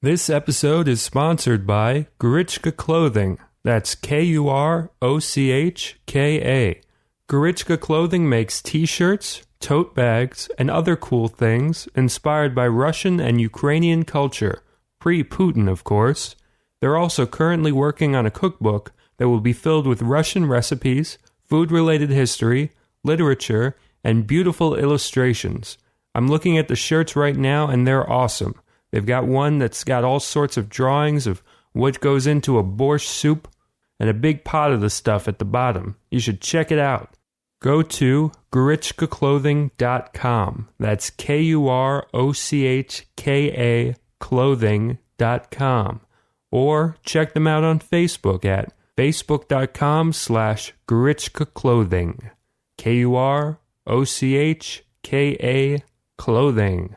This episode is sponsored by Gorichka Clothing. That's Kurochka. Gorichka Clothing makes t-shirts, tote bags, and other cool things inspired by Russian and Ukrainian culture, pre-Putin, of course. They're also currently working on a cookbook that will be filled with Russian recipes, food-related history, literature, and beautiful illustrations. I'm looking at the shirts right now, and they're awesome. They've got one that's got all sorts of drawings of what goes into a borscht soup and a big pot of the stuff at the bottom. You should check it out. Go to gorichkaclothing.com. That's Kurochka clothing.com. Or check them out on Facebook at facebook.com/gorichkaclothing. Kurochka clothing.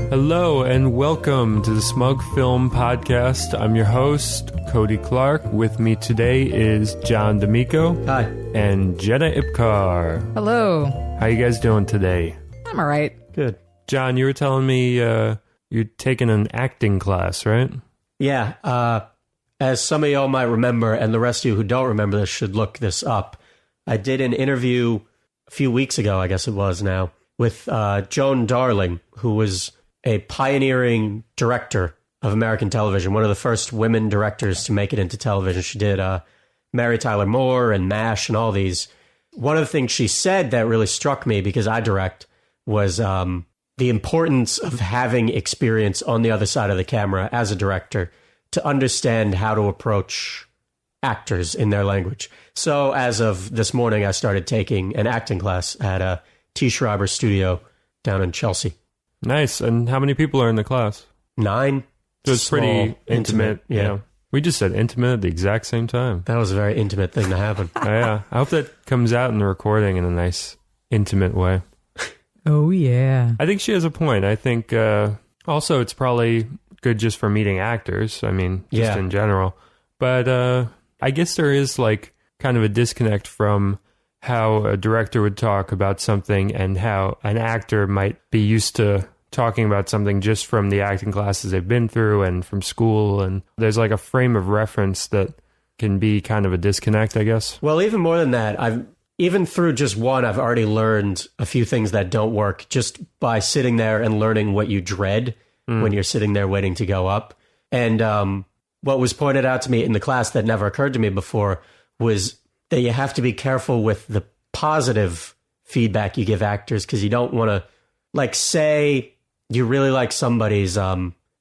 Hello and welcome to the Smug Film Podcast. I'm your host, Cody Clark. With me today is John D'Amico. Hi. And Jenna Ipcar. Hello. How you guys doing today? I'm all right. Good. John, you were telling me you're taking an acting class, right? Yeah. As some of y'all might remember, and the rest of you who don't remember this should look this up, I did an interview a few weeks ago, I guess it was now, with Joan Darling, who was a pioneering director of American television, one of the first women directors to make it into television. She did Mary Tyler Moore and MASH and all these. One of the things she said that really struck me, because I direct, was the importance of having experience on the other side of the camera as a director to understand how to approach actors in their language. So as of this morning, I started taking an acting class at T. Schreiber Studio down in Chelsea. Nice. And how many people are in the class? 9. So it's pretty intimate. Yeah. You know. We just said intimate at the exact same time. That was a very intimate thing to happen. Yeah. I hope that comes out in the recording in a nice, intimate way. Oh, yeah. I think she has a point. I think also it's probably good just for meeting actors. I mean, just in general. But I guess there is like kind of a disconnect from how a director would talk about something and how an actor might be used to talking about something just from the acting classes they've been through and from school. And there's like a frame of reference that can be kind of a disconnect, I guess. Well, even more than that, even through just one, I've already learned a few things that don't work just by sitting there and learning what you dread when you're sitting there waiting to go up. And what was pointed out to me in the class that never occurred to me before was that you have to be careful with the positive feedback you give actors, because you don't want to, like, say you really like somebody's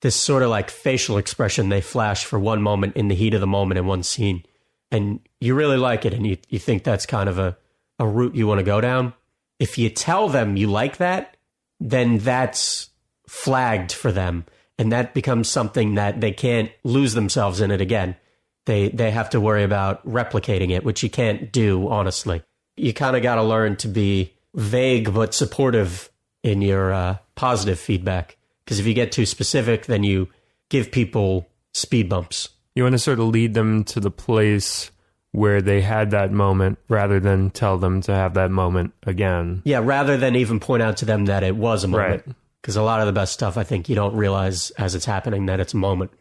this sort of like facial expression they flash for one moment in the heat of the moment in one scene, and you really like it and you think that's kind of a route you want to go down. If you tell them you like that, then that's flagged for them, and that becomes something that they can't lose themselves in it again. They have to worry about replicating it, which you can't do, honestly. You kind of got to learn to be vague but supportive in your positive feedback, because if you get too specific, then you give people speed bumps. You want to sort of lead them to the place where they had that moment rather than tell them to have that moment again. Yeah, rather than even point out to them that it was a moment. Right. Because a lot of the best stuff, I think, you don't realize as it's happening that it's a moment.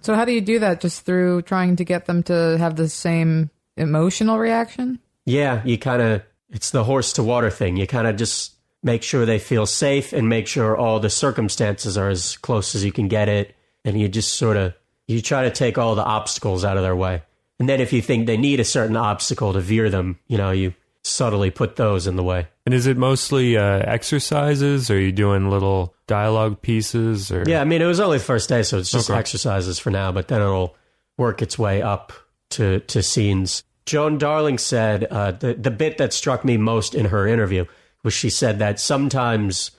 So how do you do that? Just through trying to get them to have the same emotional reaction? Yeah, you kind of, it's the horse to water thing. You kind of just make sure they feel safe and make sure all the circumstances are as close as you can get it. And you just sort of, you try to take all the obstacles out of their way. And then if you think they need a certain obstacle to veer them, you subtly put those in the way. And is it mostly exercises? Or are you doing little dialogue pieces? Or? Yeah, I mean, it was only the first day, so it's just exercises for now, but then it'll work its way up to scenes. Joan Darling said the bit that struck me most in her interview was she said that sometimes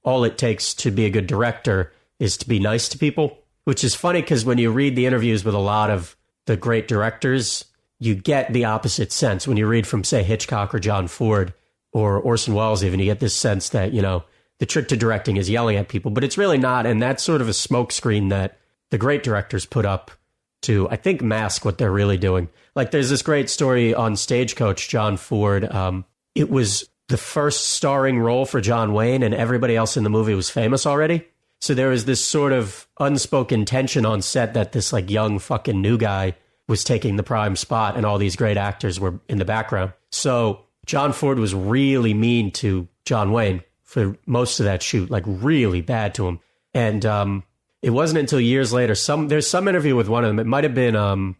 all it takes to be a good director is to be nice to people, which is funny because when you read the interviews with a lot of the great directors, you get the opposite sense. When you read from, say, Hitchcock or John Ford or Orson Welles even, you get this sense that, the trick to directing is yelling at people, but it's really not. And that's sort of a smokescreen that the great directors put up to, I think, mask what they're really doing. Like there's this great story on Stagecoach, John Ford. It was the first starring role for John Wayne, and everybody else in the movie was famous already. So there was this sort of unspoken tension on set that this like young fucking new guy was taking the prime spot and all these great actors were in the background. So John Ford was really mean to John Wayne for most of that shoot, like really bad to him. And it wasn't until years later, there's some interview with one of them. It might have been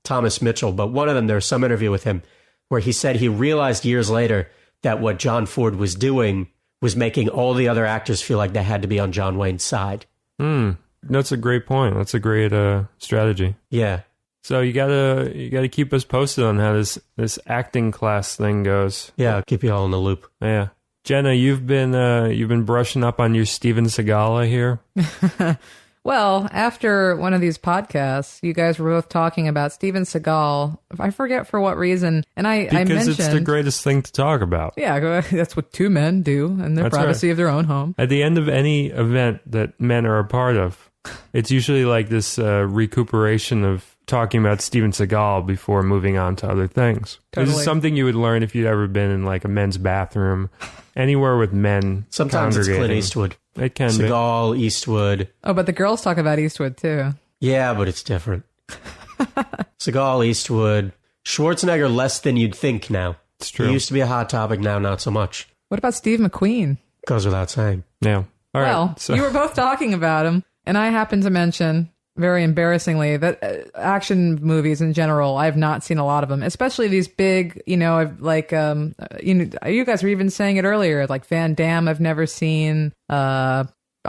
Thomas Mitchell, but one of them, there's some interview with him where he said he realized years later that what John Ford was doing was making all the other actors feel like they had to be on John Wayne's side. That's a great point. That's a great strategy. Yeah. So you gotta keep us posted on how this acting class thing goes. Yeah, I'll keep you all in the loop. Yeah. Jenna, you've been brushing up on your Steven Seagal here. Well, after one of these podcasts, you guys were both talking about Steven Seagal. I forget for what reason, and I mentioned because it's the greatest thing to talk about. Yeah, that's what two men do in the privacy of their own home. At the end of any event that men are a part of, it's usually like this recuperation of talking about Steven Seagal before moving on to other things. Totally. This is something you would learn if you'd ever been in like a men's bathroom, anywhere with men. Sometimes it's Clint Eastwood. It can Seagal, be. Eastwood. Oh, but the girls talk about Eastwood too. Yeah, but it's different. Seagal, Eastwood, Schwarzenegger, less than you'd think now. It's true. He used to be a hot topic, now not so much. What about Steve McQueen? Goes without saying. Yeah. All right. Well, you were both talking about him, and I happened to mention, very embarrassingly, that action movies in general, I've not seen a lot of them, especially these big, you guys were even saying it earlier, like Van Damme I've never seen. I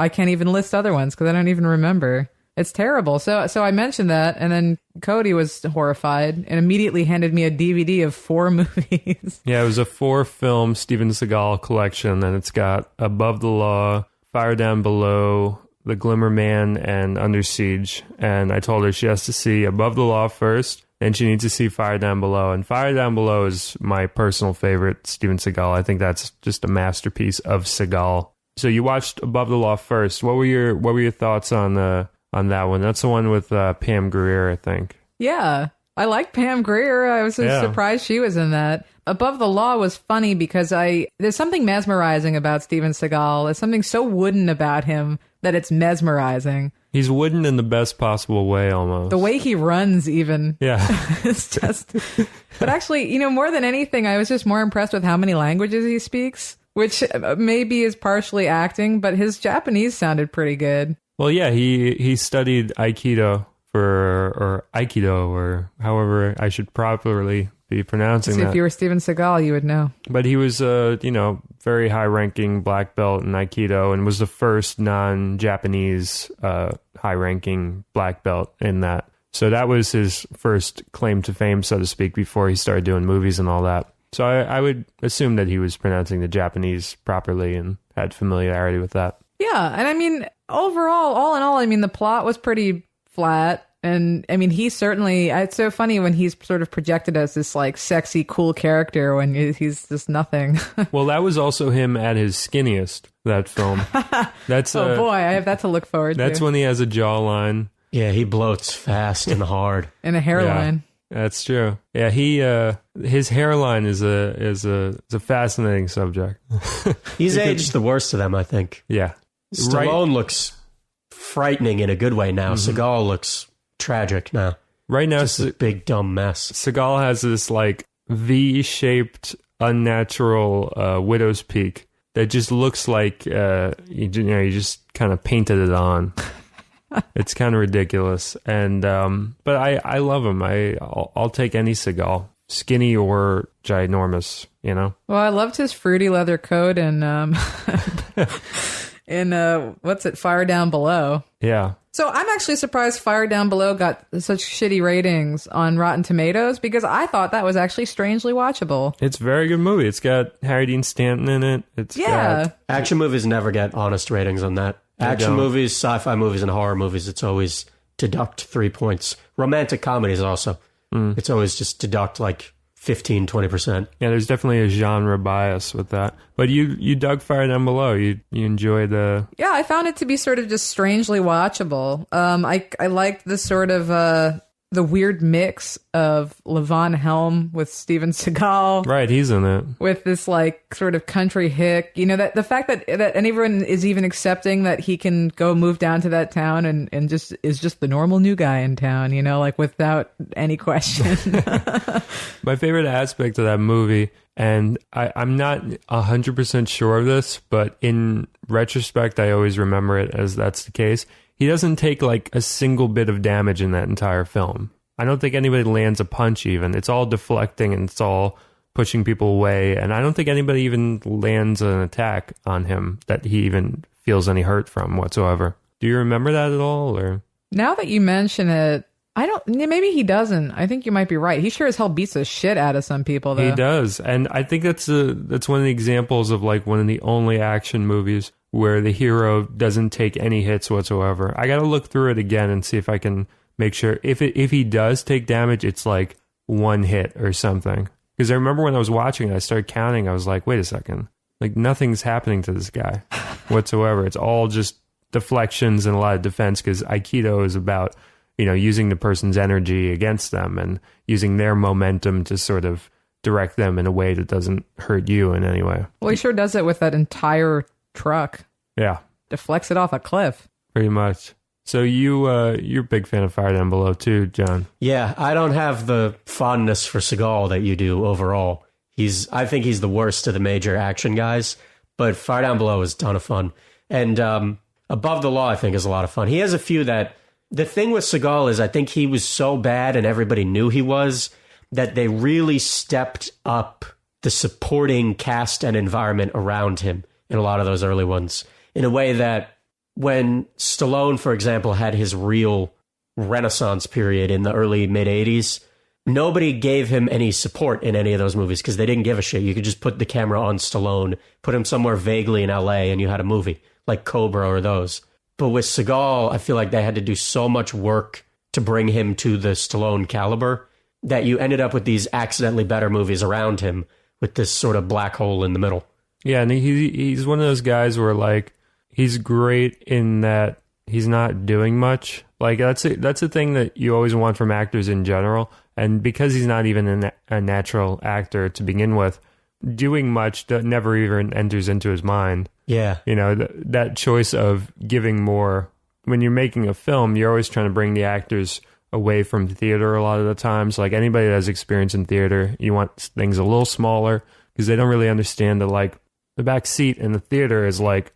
can't even list other ones because I don't even remember. It's terrible. So I mentioned that, and then Cody was horrified and immediately handed me a DVD of 4 movies. Yeah, it was a 4-film Steven Seagal collection, and it's got Above the Law, Fire Down Below, The Glimmer Man, and Under Siege. And I told her she has to see Above the Law first, and she needs to see Fire Down Below. And Fire Down Below is my personal favorite Steven Seagal. I think that's just a masterpiece of Seagal. So you watched Above the Law first. What were your thoughts on that one? That's the one with Pam Grier, I think. Yeah, I like Pam Grier. I was surprised she was in that. Above the Law was funny because there's something mesmerizing about Steven Seagal. There's something so wooden about him that it's mesmerizing. He's wooden in the best possible way, almost. The way he runs, even. Yeah. It's just... But actually, more than anything, I was just more impressed with how many languages he speaks, which maybe is partially acting, but his Japanese sounded pretty good. Well, yeah, he studied Aikido or Aikido, or however I should properly be pronouncing that. If you were Steven Seagal, you would know. But he was very high-ranking black belt in Aikido and was the first non-Japanese high-ranking black belt in that. So that was his first claim to fame, so to speak, before he started doing movies and all that. So I would assume that he was pronouncing the Japanese properly and had familiarity with that. Yeah, and I mean, overall, all in all, I mean, the plot was pretty flat. And I mean, he certainly, it's so funny when he's sort of projected as this like sexy, cool character when he's just nothing. Well, that was also him at his skinniest, that film. That's oh boy, I have that to look forward to. That's when he has a jawline. Yeah, he bloats fast and hard. And a hairline. Yeah, that's true. Yeah, his hairline is a fascinating subject. He's aged the worst of them, I think. Yeah. Stallone looks frightening in a good way now. Mm-hmm. Seagal looks tragic now. Right now, just a big dumb mess. Seagal has this like V-shaped, unnatural widow's peak that just looks like you just kind of painted it on. It's kind of ridiculous, and but I love him. I'll take any Seagal, skinny or ginormous. Well, I loved his fruity leather coat and what's it, Fire Down Below. Yeah. So I'm actually surprised Fire Down Below got such shitty ratings on Rotten Tomatoes because I thought that was actually strangely watchable. It's a very good movie. It's got Harry Dean Stanton in it. Action movies never get honest ratings on that. Action movies, sci-fi movies, and horror movies, it's always deduct 3 points. Romantic comedies also. It's always just deduct like 15, 20%. Yeah, there's definitely a genre bias with that. But you dug Fire Down Below. You enjoyed the... Yeah, I found it to be sort of just strangely watchable. I liked the sort of the weird mix of Levon Helm with Steven Seagal. Right, he's in it. With this like sort of country hick, that the fact that anyone is even accepting that he can go move down to that town and just is just the normal new guy in town, like without any question. My favorite aspect of that movie, and I'm not 100% sure of this, but in retrospect, I always remember it as that's the case. He doesn't take like a single bit of damage in that entire film. I don't think anybody lands a punch even. It's all deflecting and it's all pushing people away. And I don't think anybody even lands an attack on him that he even feels any hurt from whatsoever. Do you remember that at all? Or now that you mention it, maybe he doesn't. I think you might be right. He sure as hell beats the shit out of some people, though. He does. And I think that's one of the examples of like one of the only action movies where the hero doesn't take any hits whatsoever. I got to look through it again and see if I can make sure if he does take damage, it's like one hit or something. Because I remember when I was watching it, I started counting. I was like, wait a second. Like nothing's happening to this guy whatsoever. It's all just deflections and a lot of defense because Aikido is about, using the person's energy against them and using their momentum to sort of direct them in a way that doesn't hurt you in any way. Well, he sure does it with that entire truck. Yeah. Deflects it off a cliff. Pretty much. So you're a big fan of Fire Down Below too, John. Yeah, I don't have the fondness for Seagal that you do overall. I think he's the worst of the major action guys, but Fire Down Below is a ton of fun. And Above the Law, I think, is a lot of fun. He has a few that... The thing with Seagal is I think he was so bad and everybody knew he was that they really stepped up the supporting cast and environment around him in a lot of those early ones, in a way that when Stallone, for example, had his real renaissance period in the early mid-'80s, nobody gave him any support in any of those movies because they didn't give a shit. You could just put the camera on Stallone, put him somewhere vaguely in LA, and you had a movie like Cobra or those. But with Seagal, I feel like they had to do so much work to bring him to the Stallone caliber that you ended up with these accidentally better movies around him with this sort of black hole in the middle. Yeah, and he's one of those guys where like he's great in that he's not doing much. Like that's a thing that you always want from actors in general. And because he's not even a natural actor to begin with, doing much never even enters into his mind. Yeah. That choice of giving more. When you're making a film, you're always trying to bring the actors away from theater a lot of the times. Like anybody that has experience in theater, you want things a little smaller because they don't really understand that like the back seat in the theater is like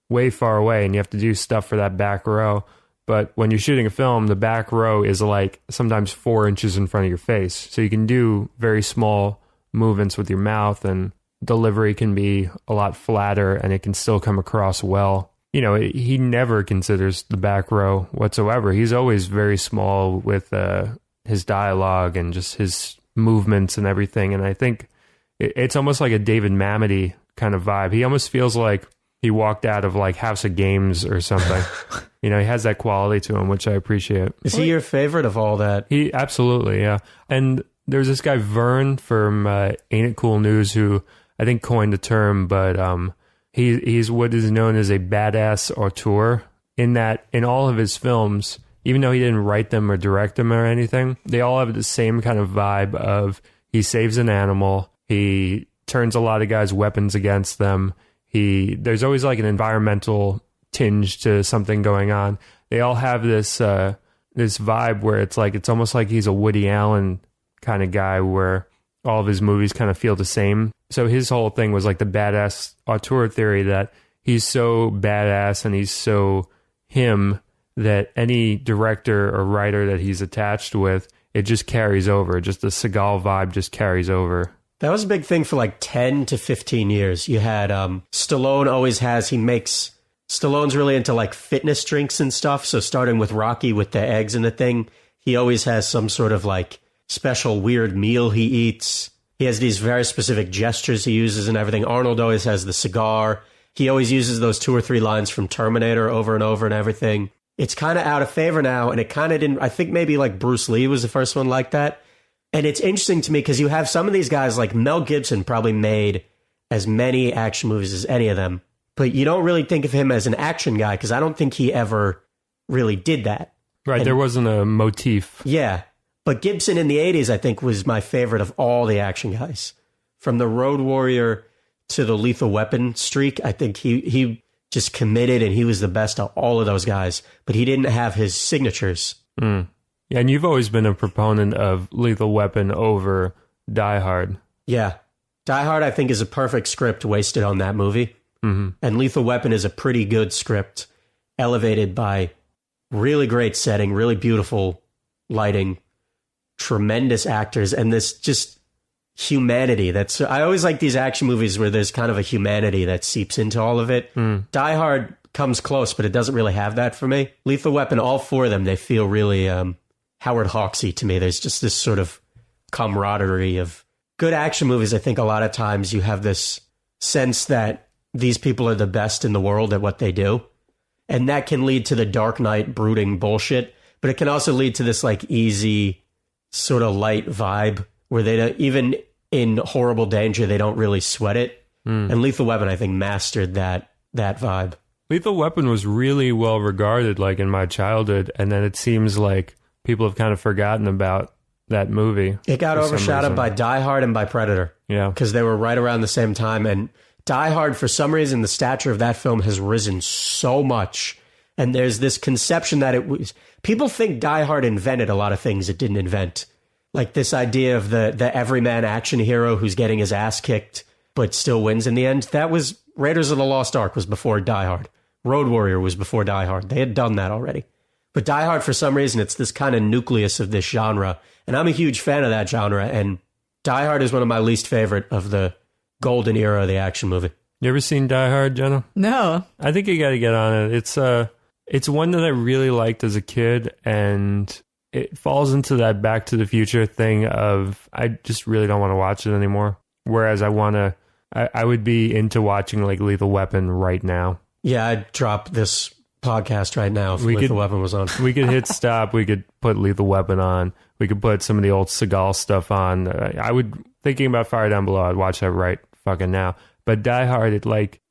way far away and you have to do stuff for that back row. But when you're shooting a film, the back row is like sometimes 4 inches in front of your face. So you can do very small movements with your mouth and delivery can be a lot flatter and it can still come across well. He never considers the back row whatsoever. He's always very small with his dialogue and just his movements and everything. And I think it's almost like a David Mamity kind of vibe. He almost feels like he walked out of like House of Games or something. He has that quality to him, which I appreciate. Is he your favorite of all that? He absolutely, yeah. And there's this guy Vern from Ain't It Cool News who I think coined the term, but he's what is known as a badass auteur. In that, in all of his films, even though he didn't write them or direct them or anything, they all have the same kind of vibe of he saves an animal, he turns a lot of guys' weapons against them. There's always like an environmental tinge to something going on. They all have this vibe where it's almost like he's a Woody Allen kind of guy where all of his movies kind of feel the same. So his whole thing was like the badass auteur theory that he's so badass and he's so him that any director or writer that he's attached with, it just carries over. Just the Seagal vibe just carries over. That was a big thing for like 10 to 15 years. You had Stallone Stallone's really into like fitness drinks and stuff. So starting with Rocky with the eggs and the thing, he always has some sort of like special weird meal he eats. He has these very specific gestures he uses and everything. Arnold always has the cigar. He always uses those 2 or 3 lines from Terminator over and over and everything. It's kind of out of favor now, and it kind of didn't... I think maybe like Bruce Lee was the first one like that. And it's interesting to me because you have some of these guys, like Mel Gibson probably made as many action movies as any of them, but you don't really think of him as an action guy because I don't think he ever really did that. Right, and, there wasn't a motif. Yeah. But Gibson in the 80s, I think, was my favorite of all the action guys. From the Road Warrior to the Lethal Weapon streak, I think he just committed, and he was the best of all of those guys. But he didn't have his signatures. Yeah, and you've always been a proponent of Lethal Weapon over Die Hard. Yeah. Die Hard, I think, is a perfect script wasted on that movie. And Lethal Weapon is a pretty good script, elevated by really great setting, really beautiful lighting, tremendous actors, and this just humanity. I always like these action movies where there's kind of a humanity that seeps into all of it. Die Hard comes close, but it doesn't really have that for me. Lethal Weapon, all four of them, they feel really Howard Hawksy to me. There's just this sort of camaraderie of good action movies. I think a lot of times you have this sense that these people are the best in the world at what they do. And that can lead to the Dark Knight brooding bullshit, but it can also lead to this like easy sort of light vibe where they don't, even in horrible danger, they don't really sweat it. And Lethal Weapon, I think, mastered that vibe. Lethal Weapon was really well regarded, like in my childhood, and then it seems like people have kind of forgotten about that movie. It got overshadowed by Die Hard and by Predator. Yeah. Because they were right around the same time. And Die Hard, for some reason, the stature of that film has risen so much. And there's this conception that it was... People think Die Hard invented a lot of things it didn't invent. Like this idea of the everyman action hero who's getting his ass kicked but still wins in the end. That was... Raiders of the Lost Ark was before Die Hard. Road Warrior was before Die Hard. They had done that already. But Die Hard, for some reason, it's this kind of nucleus of this genre. And I'm a huge fan of that genre. And Die Hard is one of my least favorite of the golden era of the action movie. You ever seen Die Hard, Jenna? No. I think you got to get on it. It's one that I really liked as a kid, and it falls into that Back to the Future thing of I just really don't want to watch it anymore. Whereas I would be into watching like Lethal Weapon right now. Yeah, I'd drop this podcast right now if Lethal Weapon was on. We could hit stop. We could put Lethal Weapon on. We could put some of the old Seagal stuff on. Thinking about Fire Down Below, I'd watch that right fucking now. But Die Hard,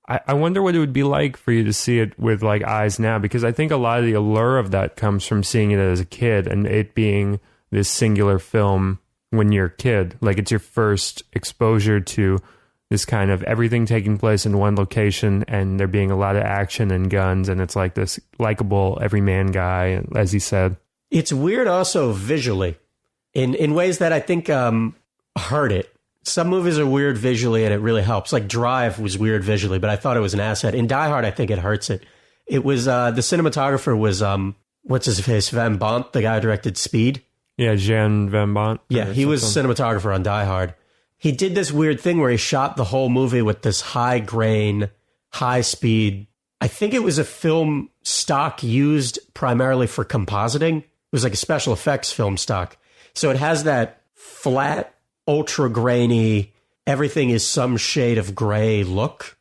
I wonder what it would be like for you to see it with like eyes now, because I think a lot of the allure of that comes from seeing it as a kid and it being this singular film when you're a kid. Like it's your first exposure to this kind of everything taking place in one location and there being a lot of action and guns, and it's like this likable everyman guy, as he said. It's weird also visually in ways that I think hurt it. Some movies are weird visually and it really helps. Like Drive was weird visually, but I thought it was an asset. In Die Hard, I think it hurts it. It was, the cinematographer was, what's his face? Van Bont, the guy who directed Speed. Yeah, Jan Van Bont. Yeah, he was cinematographer on Die Hard. He did this weird thing where he shot the whole movie with this high grain, high speed. I think it was a film stock used primarily for compositing. It was like a special effects film stock. So it has that flat, ultra grainy, everything is some shade of gray look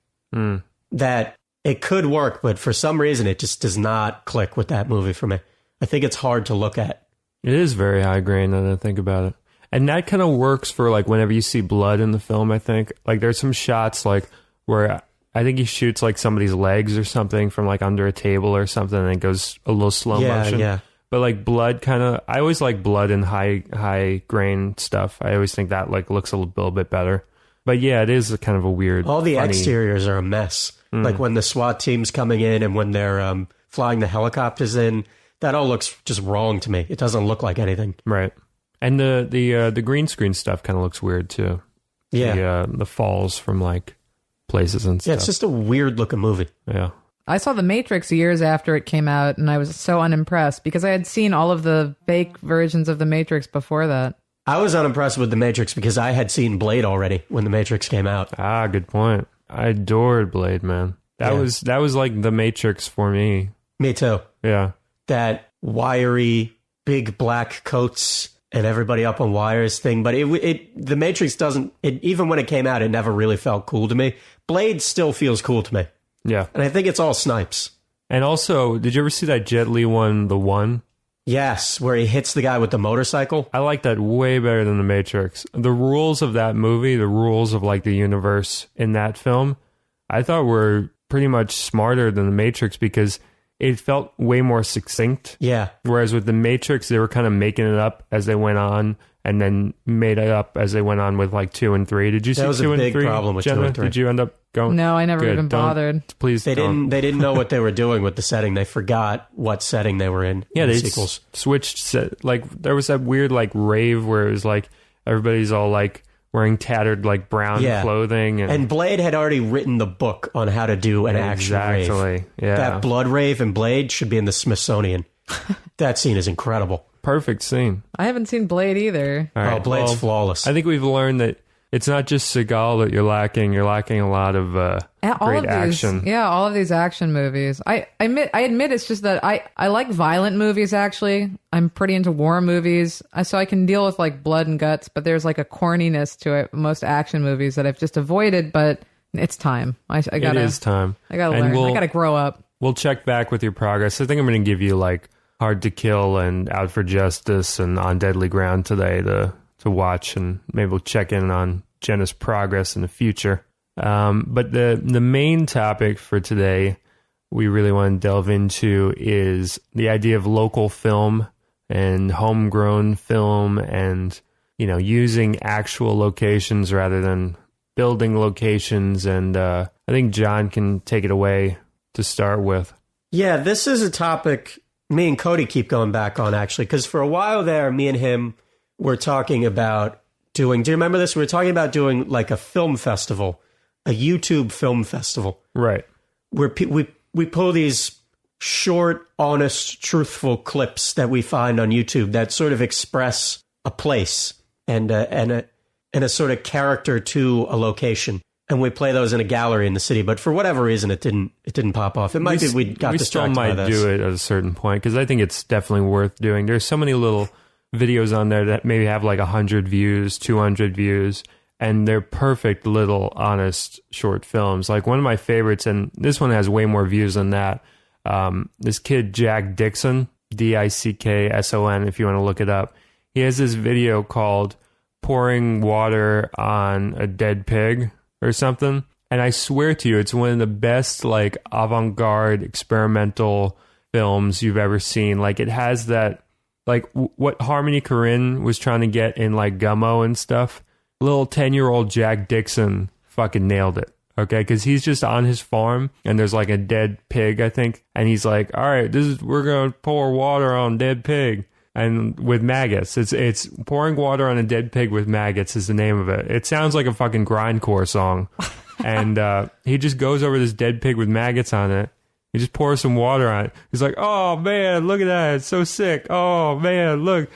that it could work, but for some reason it just does not click with that movie for me. I think it's hard to look at. It is very high grain now that I think about it. And that kind of works for like whenever you see blood in the film, I think. Like there's some shots like where I think he shoots like somebody's legs or something from like under a table or something and it goes a little slow motion. Yeah. But like blood kind of, I always like blood in high grain stuff. I always think that like looks a little bit better. But yeah, it is a kind of a weird. All the funny... exteriors are a mess. Like when the SWAT team's coming in and when they're flying the helicopters in, that all looks just wrong to me. It doesn't look like anything. Right. And the green screen stuff kind of looks weird too. Yeah. The falls from like places and stuff. Yeah, it's just a weird looking movie. Yeah. I saw The Matrix years after it came out, and I was so unimpressed because I had seen all of the fake versions of The Matrix before that. I was unimpressed with The Matrix because I had seen Blade already when The Matrix came out. Ah, good point. I adored Blade, man. That was like The Matrix for me. Me too. Yeah. That wiry, big black coats and everybody up on wires thing. But The Matrix doesn't, even when it came out, it never really felt cool to me. Blade still feels cool to me. Yeah. And I think it's all snipes. And also, did you ever see that Jet Li one, The One? Yes, where he hits the guy with the motorcycle. I like that way better than The Matrix. The rules of that movie, the rules of like the universe in that film, I thought were pretty much smarter than The Matrix because it felt way more succinct. Yeah. Whereas with The Matrix, they were kind of making it up as they went on, and then made it up as they went on with like 2 and 3. Did you see 2 and 3? That was a big problem with Jenna? 2 and 3. Did you end up going? No, I never even bothered. Please, they didn't know what they were doing with the setting. They forgot what setting they were in. Yeah, in they the sequels switched. Like there was that weird like rave where it was like everybody's all like wearing tattered like brown clothing, and Blade had already written the book on how to do an action rave. Yeah, that blood rave in Blade should be in the Smithsonian. That scene is incredible. Perfect scene. I haven't seen Blade either. All right, Blade's flawless. I think we've learned that it's not just Seagal that you're lacking. You're lacking a lot of great action. Yeah, all of these action movies. I admit it's just that I like violent movies, actually. I'm pretty into war movies. So I can deal with like blood and guts, but there's like a corniness to it. Most action movies that I've just avoided, but it's time. I gotta, it is time. I gotta learn. I gotta grow up. We'll check back with your progress. I think I'm going to give you like Hard to Kill and Out for Justice and On Deadly Ground today to watch, and maybe we'll check in on Jenna's progress in the future. But the main topic for today we really want to delve into is the idea of local film and homegrown film, and using actual locations rather than building locations. And I think John can take it away to start with. Yeah, this is a topic me and Cody keep going back on, actually, because for a while there, me and him were talking about doing, do you remember this? We were talking about doing like a film festival, a YouTube film festival. Right. Where we pull these short, honest, truthful clips that we find on YouTube that sort of express a place and a sort of character to a location. And we play those in a gallery in the city, but for whatever reason, it didn't pop off. It might be we got distracted by this. We still might do it at a certain point, because I think it's definitely worth doing. There's so many little videos on there that maybe have like 100 views, 200 views, and they're perfect little honest short films. Like one of my favorites, and this one has way more views than that. This kid Jack Dixon, Dickson, if you want to look it up. He has this video called "Pouring Water on a Dead Pig" or something, and I swear to you, it's one of the best like avant-garde experimental films you've ever seen. Like it has that, like what Harmony Korine was trying to get in like Gummo and stuff. Little 10-year-old Jack Dixon fucking nailed it. Okay, because he's just on his farm and there's like a dead pig, I think, and he's like, all right, we're gonna pour water on dead pig. And with maggots, it's pouring water on a dead pig with maggots is the name of it. It sounds like a fucking grindcore song. And he just goes over this dead pig with maggots on it. He just pours some water on it. He's like, oh man, look at that, it's so sick. Oh man, look,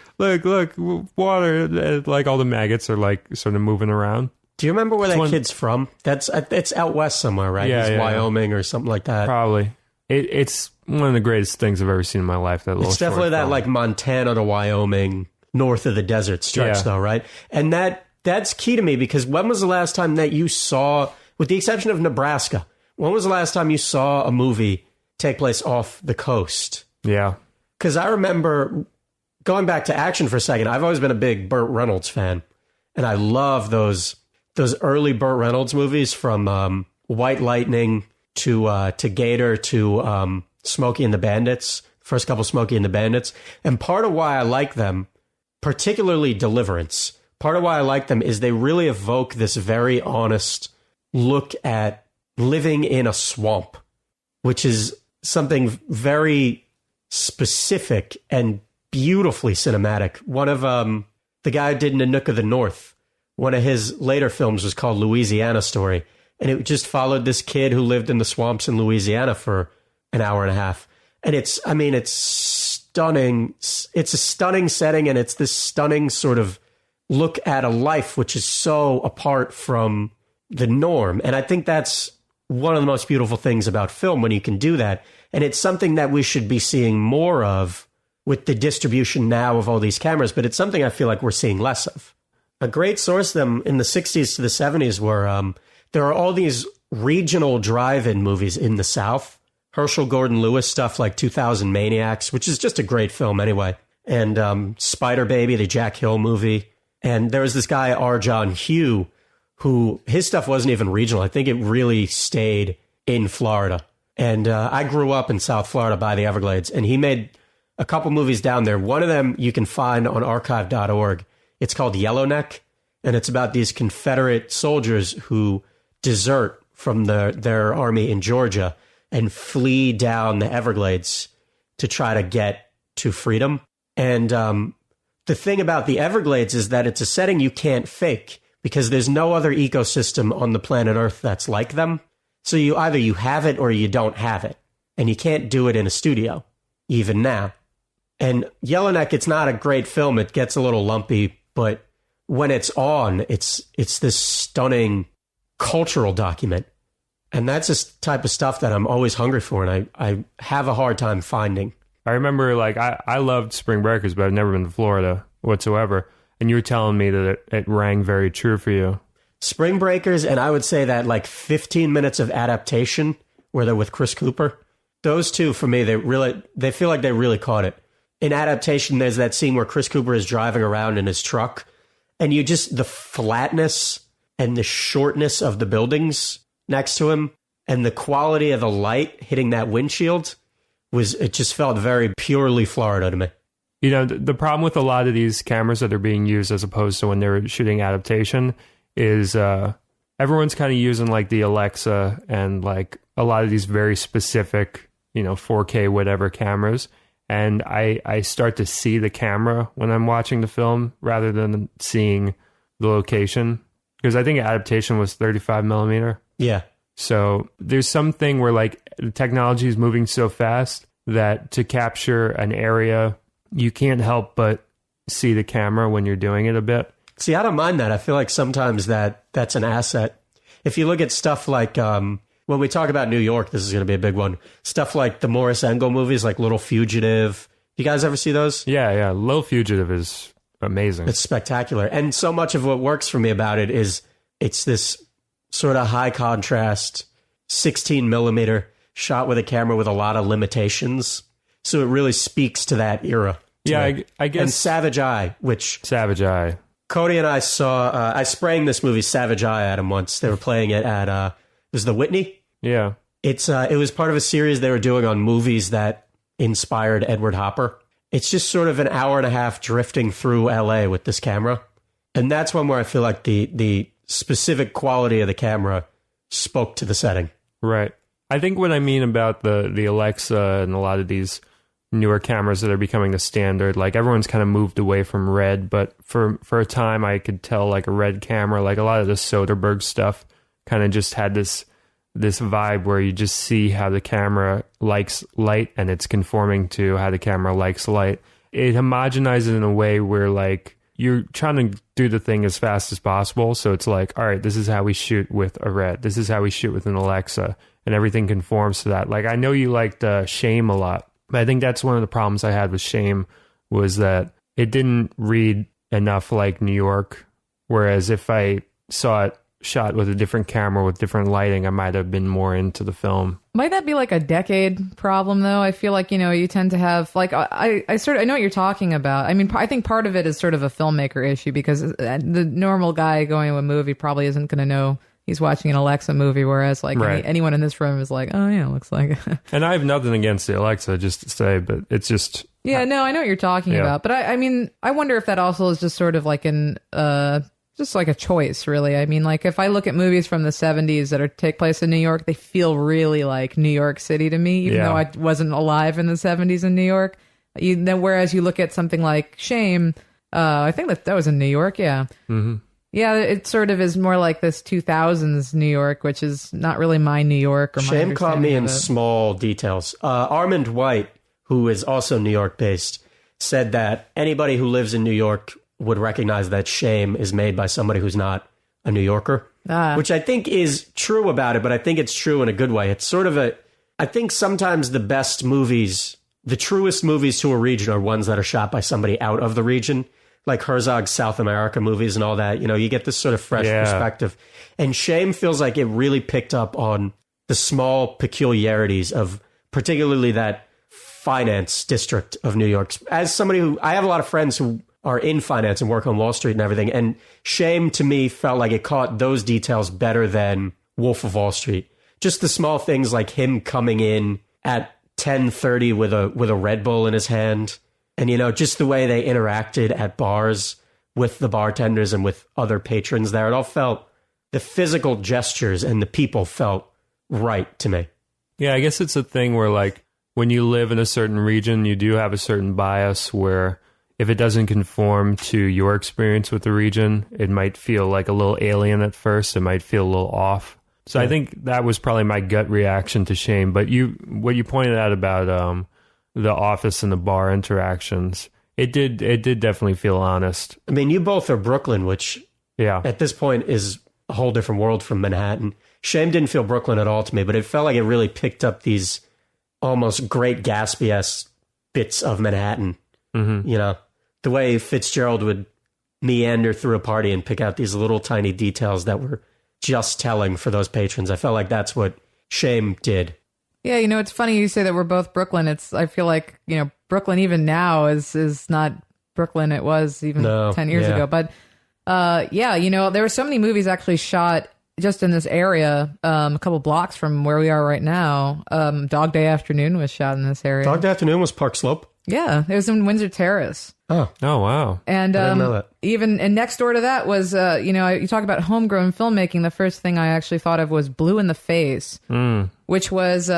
water. Like all the maggots are like sort of moving around. Do you remember where that kid's from? It's out west somewhere, right? Yeah, it's Wyoming or something like that. Probably. It's one of the greatest things I've ever seen in my life. That little it's definitely that film. Like Montana to Wyoming, north of the desert stretch, though, right? And that's key to me, because when was the last time that you saw, with the exception of Nebraska, when was the last time you saw a movie take place off the coast? Yeah. Because I remember, going back to action for a second, I've always been a big Burt Reynolds fan, and I love those early Burt Reynolds movies, from White Lightning to Gator to Smokey and the Bandits, first couple Smokey and the Bandits. And part of why I like them, particularly Deliverance, part of why I like them is they really evoke this very honest look at living in a swamp, which is something very specific and beautifully cinematic. One of the guy who did Nanook of the North, one of his later films was called Louisiana Story. And it just followed this kid who lived in the swamps in Louisiana for an hour and a half. And it's stunning. It's a stunning setting, and it's this stunning sort of look at a life which is so apart from the norm. And I think that's one of the most beautiful things about film, when you can do that. And it's something that we should be seeing more of with the distribution now of all these cameras, but it's something I feel like we're seeing less of. A great source of them in the 60s to the 70s were... there are all these regional drive-in movies in the South. Herschel Gordon Lewis stuff like 2000 Maniacs, which is just a great film anyway. And Spider Baby, the Jack Hill movie. And there was this guy, R. John Hugh, who his stuff wasn't even regional. I think it really stayed in Florida. And I grew up in South Florida by the Everglades, and he made a couple movies down there. One of them you can find on archive.org. It's called Yellowneck, and it's about these Confederate soldiers who desert from their army in Georgia and flee down the Everglades to try to get to freedom. And the thing about the Everglades is that it's a setting you can't fake because there's no other ecosystem on the planet Earth that's like them. So you either you have it or you don't have it. And you can't do it in a studio, even now. And Yellowneck, it's not a great film. It gets a little lumpy, but when it's on, it's this stunning cultural document. And that's this type of stuff that I'm always hungry for, and I have a hard time finding. I remember, like, I loved Spring Breakers, but I've never been to Florida whatsoever. And you were telling me that it rang very true for you. Spring Breakers, and I would say that like 15 minutes of Adaptation, where they're with Chris Cooper, those two for me, they feel like they really caught it. In Adaptation, there's that scene where Chris Cooper is driving around in his truck, and you just, the flatness and the shortness of the buildings next to him and the quality of the light hitting that windshield it just felt very purely Florida to me. You know, the problem with a lot of these cameras that are being used as opposed to when they're shooting Adaptation is everyone's kind of using like the Alexa and like a lot of these very specific, 4K whatever cameras. And I start to see the camera when I'm watching the film rather than seeing the location. Because I think Adaptation was 35 millimeter. Yeah. So there's something where like the technology is moving so fast that to capture an area, you can't help but see the camera when you're doing it a bit. See, I don't mind that. I feel like sometimes that's an asset. If you look at stuff like, when we talk about New York, this is going to be a big one. Stuff like the Morris Engel movies, like Little Fugitive. You guys ever see those? Yeah. Little Fugitive is amazing. It's spectacular. And so much of what works for me about it is it's this sort of high contrast, 16 millimeter shot with a camera with a lot of limitations. So it really speaks to that era. Yeah, I guess. And Savage Eye, Savage Eye. Cody and I saw, I sprang this movie Savage Eye at him once. They were playing it at, it was the Whitney. Yeah. It was part of a series they were doing on movies that inspired Edward Hopper. It's just sort of an hour and a half drifting through LA with this camera. And that's one where I feel like the specific quality of the camera spoke to the setting. Right. I think what I mean about the Alexa and a lot of these newer cameras that are becoming the standard, like everyone's kind of moved away from red, but for a time I could tell like a red camera, like a lot of the Soderbergh stuff kind of just had this vibe where you just see how the camera likes light and it's conforming to how the camera likes light. It homogenizes in a way where like you're trying to do the thing as fast as possible. So it's like, all right, this is how we shoot with a red. This is how we shoot with an Alexa, and everything conforms to that. Like I know you liked Shame a lot, but I think that's one of the problems I had with Shame was that it didn't read enough like New York. Whereas if I saw it shot with a different camera with different lighting, I might have been more into the film. Might that be like a decade problem though? I feel like, you tend to have like, I know what you're talking about. I mean, I think part of it is sort of a filmmaker issue because the normal guy going to a movie probably isn't going to know he's watching an Alexa movie, whereas like anyone in this room is like, oh yeah, it looks like it. And I have nothing against the Alexa, just to say, but it's just... Yeah, no, I know what you're talking about. But I mean, I wonder if that also is just sort of like just like a choice, really. I mean, like if I look at movies from the 70s that take place in New York, they feel really like New York City to me, even though I wasn't alive in the 70s in New York. Whereas you look at something like Shame, I think that was in New York, yeah. Mm-hmm. Yeah, it sort of is more like this 2000s New York, which is not really my New York. Or Shame caught me in small details. Armand White, who is also New York-based, said that anybody who lives in New York would recognize that Shame is made by somebody who's not a New Yorker, which I think is true about it, but I think it's true in a good way. It's sort of I think sometimes the best movies, the truest movies to a region are ones that are shot by somebody out of the region, like Herzog's South America movies and all that. You get this sort of fresh perspective. And Shame feels like it really picked up on the small peculiarities of particularly that finance district of New York. As somebody I have a lot of friends who are in finance and work on Wall Street and everything. And Shame to me felt like it caught those details better than Wolf of Wall Street. just the small things like him coming in at 10:30 with a Red Bull in his hand, and just the way they interacted at bars with the bartenders and with other patrons there. It all felt, the physical gestures and the people felt right to me. Yeah, I guess it's a thing where, like, when you live in a certain region, you do have a certain bias where if it doesn't conform to your experience with the region, it might feel like a little alien at first. It might feel a little off. So I think that was probably my gut reaction to Shame. But what you pointed out about the office and the bar interactions, it did definitely feel honest. I mean, you both are Brooklyn, which at this point is a whole different world from Manhattan. Shame didn't feel Brooklyn at all to me, but it felt like it really picked up these almost Great Gatsby-esque bits of Manhattan. Mm-hmm. The way Fitzgerald would meander through a party and pick out these little tiny details that were just telling for those patrons. I felt like that's what Shame did. Yeah, it's funny you say that we're both Brooklyn. I feel like, Brooklyn even now is not Brooklyn it was even 10 years ago. But there were so many movies actually shot just in this area, a couple blocks from where we are right now. Dog Day Afternoon was shot in this area. Dog Day Afternoon was Park Slope? Yeah, it was in Windsor Terrace. Oh, wow. And I didn't know that. And next door to that was, you talk about homegrown filmmaking. The first thing I actually thought of was Blue in the Face, which was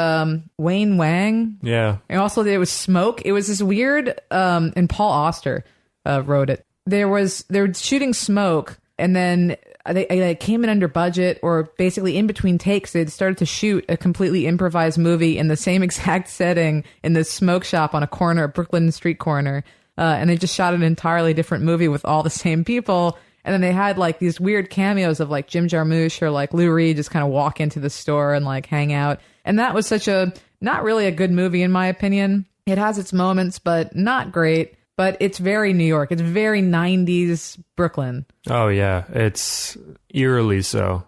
Wayne Wang. Yeah. And also it was Smoke. It was this weird, and Paul Auster wrote it. They were shooting Smoke, and then they came in under budget, or basically in between takes, they started to shoot a completely improvised movie in the same exact setting in this smoke shop on a corner, a Brooklyn street corner. And they just shot an entirely different movie with all the same people. And then they had like these weird cameos of like Jim Jarmusch or like Lou Reed just kind of walk into the store and like hang out. And that was not really a good movie in my opinion. It has its moments, but not great. But it's very New York. It's very 90s Brooklyn. Oh, yeah. It's eerily so.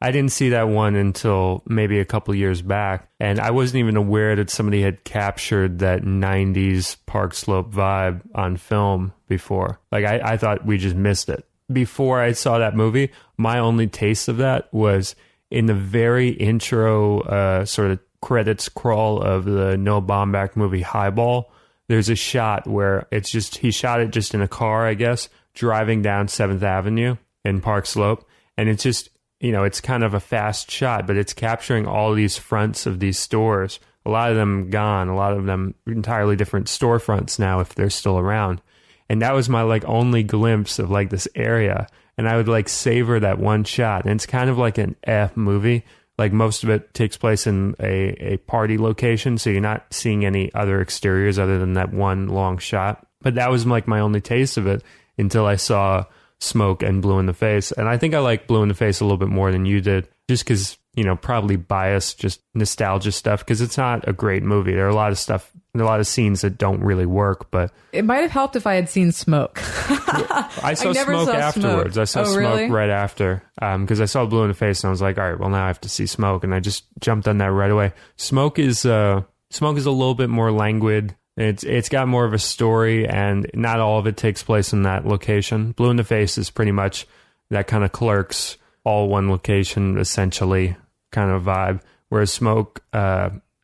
I didn't see that one until maybe a couple years back. And I wasn't even aware that somebody had captured that 90s Park Slope vibe on film before. Like, I thought we just missed it. Before I saw that movie, my only taste of that was in the very intro sort of credits crawl of the Noah Baumbach movie Highball. There's a shot where he shot it just in a car, I guess, driving down 7th Avenue in Park Slope. And it's just, it's kind of a fast shot, but it's capturing all these fronts of these stores. A lot of them gone, a lot of them entirely different storefronts now, if they're still around. And that was my like only glimpse of like this area. And I would like savor that one shot. And it's kind of like an F movie. Like most of it takes place in a party location, so you're not seeing any other exteriors other than that one long shot. But that was like my only taste of it until I saw Smoke and Blue in the Face. And I think I like Blue in the Face a little bit more than you did, just because, probably biased, just nostalgia stuff, because it's not a great movie. There are a lot of scenes that don't really work, but it might have helped if I had seen Smoke. I saw Smoke afterwards. I saw Smoke right after, because I saw Blue in the Face, and I was like, all right, well, now I have to see Smoke, and I just jumped on that right away. Smoke is a little bit more languid. It's got more of a story, and not all of it takes place in that location. Blue in the Face is pretty much that kind of Clerks, all one location, essentially, kind of vibe. Whereas Smoke,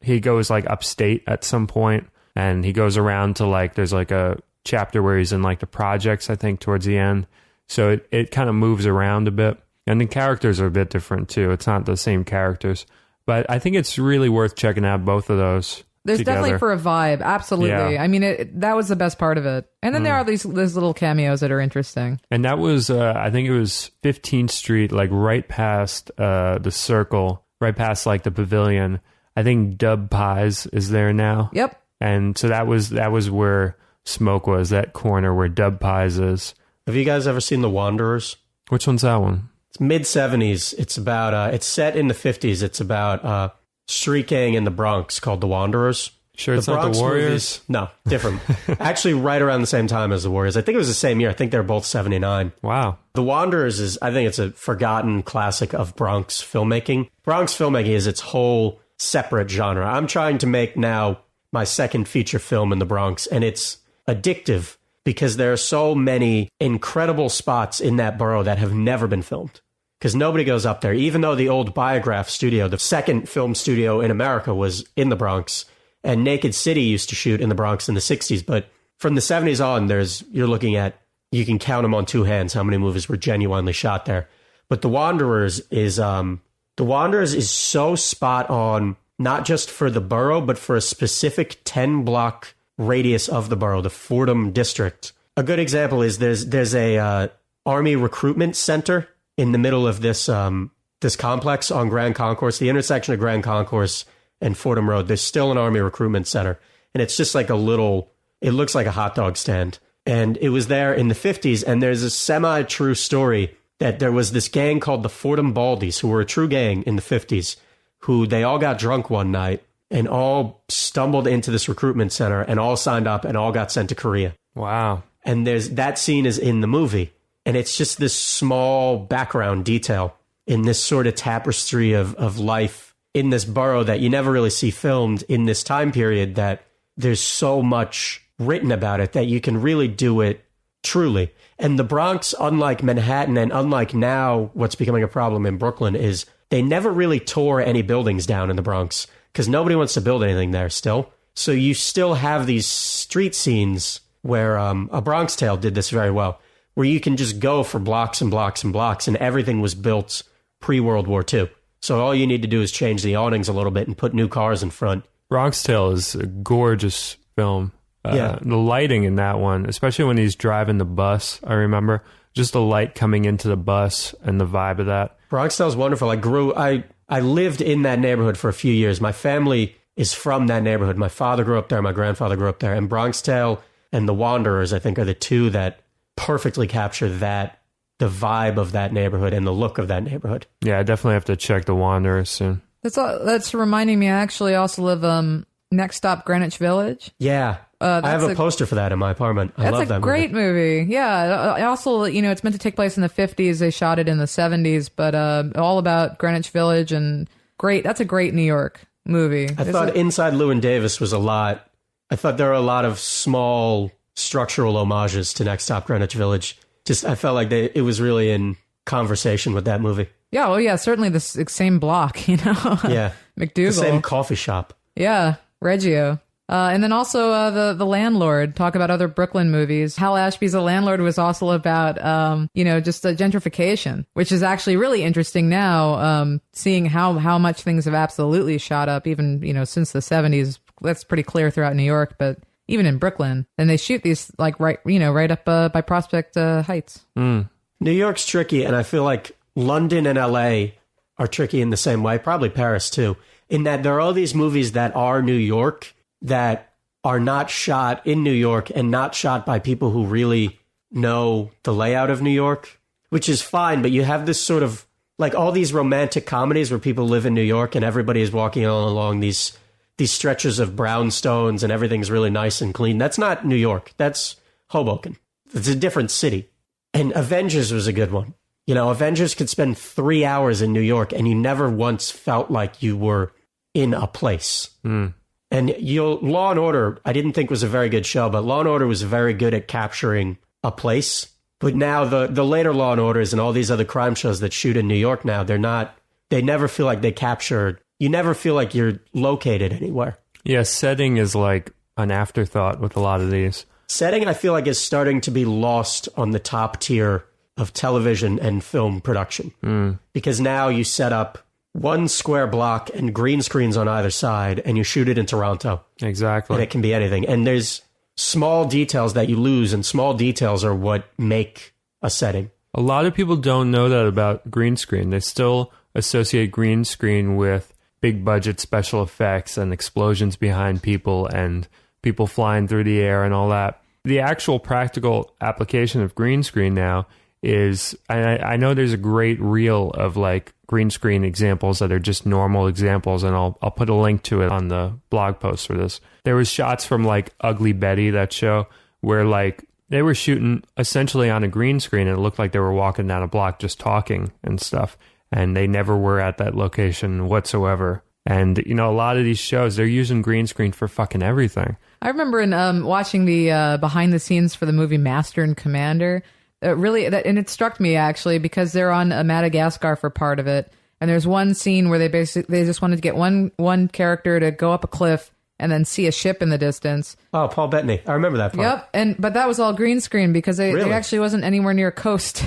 he goes like upstate at some point, and he goes around to like, there's like a chapter where he's in like the projects, I think, towards the end. So it kind of moves around a bit. And the characters are a bit different too. It's not the same characters. But I think it's really worth checking out both of those. There's together. definitely for a vibe. Absolutely. Yeah. I mean, that was the best part of it. And then there are these little cameos that are interesting. And that was, I think it was 15th Street, like right past the Circle, right past like the Pavilion. I think Dub Pies is there now. Yep. And so that was where Smoke was, that corner where Dub Pies is. Have you guys ever seen The Wanderers? Which one's that one? It's mid-70s. It's about, it's set in the 50s. It's about street gang in the Bronx called The Wanderers. Sure, it's not the Warriors? Movies, no, different. Actually, right around the same time as the Warriors. I think it was the same year. I think they're both 79. Wow. The Wanderers I think it's a forgotten classic of Bronx filmmaking. Bronx filmmaking is its whole separate genre. I'm trying to make now my second feature film in the Bronx, and it's addictive because there are so many incredible spots in that borough that have never been filmed. because nobody goes up there. Even though the old Biograph studio, the second film studio in America, was in the Bronx, and Naked City used to shoot in the Bronx in the 60s. But from the 70s on, you're looking at, you can count them on two hands how many movies were genuinely shot there. But The Wanderers is so spot on, not just for the borough, but for a specific 10-block radius of the borough, the Fordham district. A good example is there's a Army recruitment center in the middle of this complex on Grand Concourse, the intersection of Grand Concourse and Fordham Road. There's still an Army recruitment center, and it's just like it looks like a hot dog stand. And it was there in the 50s, and there's a semi-true story that there was this gang called the Fordham Baldies, who were a true gang in the 50s, who they all got drunk one night and all stumbled into this recruitment center and all signed up and all got sent to Korea. Wow. And that scene is in the movie. And it's just this small background detail in this sort of tapestry of life in this borough that you never really see filmed in this time period, that there's so much written about it that you can really do it truly. And the Bronx, unlike Manhattan and unlike now what's becoming a problem in Brooklyn, is they never really tore any buildings down in the Bronx because nobody wants to build anything there still. So you still have these street scenes where A Bronx Tale did this very well, where you can just go for blocks and blocks and blocks, and everything was built pre-World War II. So all you need to do is change the awnings a little bit and put new cars in front. Bronx Tale is a gorgeous film. Yeah. The lighting in that one, especially when he's driving the bus, I remember just the light coming into the bus and the vibe of that. Bronx Tale is wonderful. I lived in that neighborhood for a few years. My family is from that neighborhood. My father grew up there. My grandfather grew up there. And Bronx Tale and The Wanderers, I think, are the two that perfectly capture the vibe of that neighborhood and the look of that neighborhood. Yeah, I definitely have to check The Wanderers soon. That's reminding me, I actually also live next stop Greenwich Village. Yeah. I have a poster for that in my apartment. I love that movie. That's a great movie. Yeah. Also, it's meant to take place in the 50s. They shot it in the 70s, but all about Greenwich Village, and great. That's a great New York movie. I thought Inside Llewyn Davis was I thought there were a lot of small structural homages to Next Stop Greenwich Village. I felt like it was really in conversation with that movie. Yeah, well, yeah, certainly the same block, Yeah. McDougal. The same coffee shop. Yeah, Reggio. And then also The Landlord, talk about other Brooklyn movies. Hal Ashby's The Landlord was also about, just gentrification, which is actually really interesting now, seeing how much things have absolutely shot up, even, since the 70s. That's pretty clear throughout New York, but even in Brooklyn. And they shoot these right up by Prospect Heights. Mm. New York's tricky, and I feel like London and LA are tricky in the same way, probably Paris too, in that there are all these movies that are New York that are not shot in New York and not shot by people who really know the layout of New York, which is fine, but you have this sort of, like all these romantic comedies where people live in New York and everybody is walking along these stretches of brownstones and everything's really nice and clean. That's not New York. That's Hoboken. It's a different city. And Avengers was a good one. Avengers could spend 3 hours in New York and you never once felt like you were in a place. Mm. And Law and Order, I didn't think was a very good show, but Law and Order was very good at capturing a place. But now the later Law and Orders and all these other crime shows that shoot in New York now, they never feel like they captured, you never feel like you're located anywhere. Yeah, setting is like an afterthought with a lot of these. Setting, I feel like, is starting to be lost on the top tier of television and film production. Mm. Because now you set up one square block and green screens on either side, and you shoot it in Toronto. Exactly. And it can be anything. And there's small details that you lose, and small details are what make a setting. A lot of people don't know that about green screen. They still associate green screen with big budget special effects and explosions behind people and people flying through the air and all that. The actual practical application of green screen now is, I know there's a great reel of like green screen examples that are just normal examples, and I'll put a link to it on the blog post for this. There was shots from like Ugly Betty, that show, where like they were shooting essentially on a green screen and it looked like they were walking down a block just talking and stuff, and they never were at that location whatsoever. And a lot of these shows, they're using green screen for fucking everything. I remember in watching the behind the scenes for the movie Master and Commander, and it struck me actually because they're on Madagascar for part of it, and there's one scene where they just wanted to get one character to go up a cliff and then see a ship in the distance. Oh, Paul Bettany. I remember that part. Yep, but that was all green screen because they actually wasn't anywhere near a coast.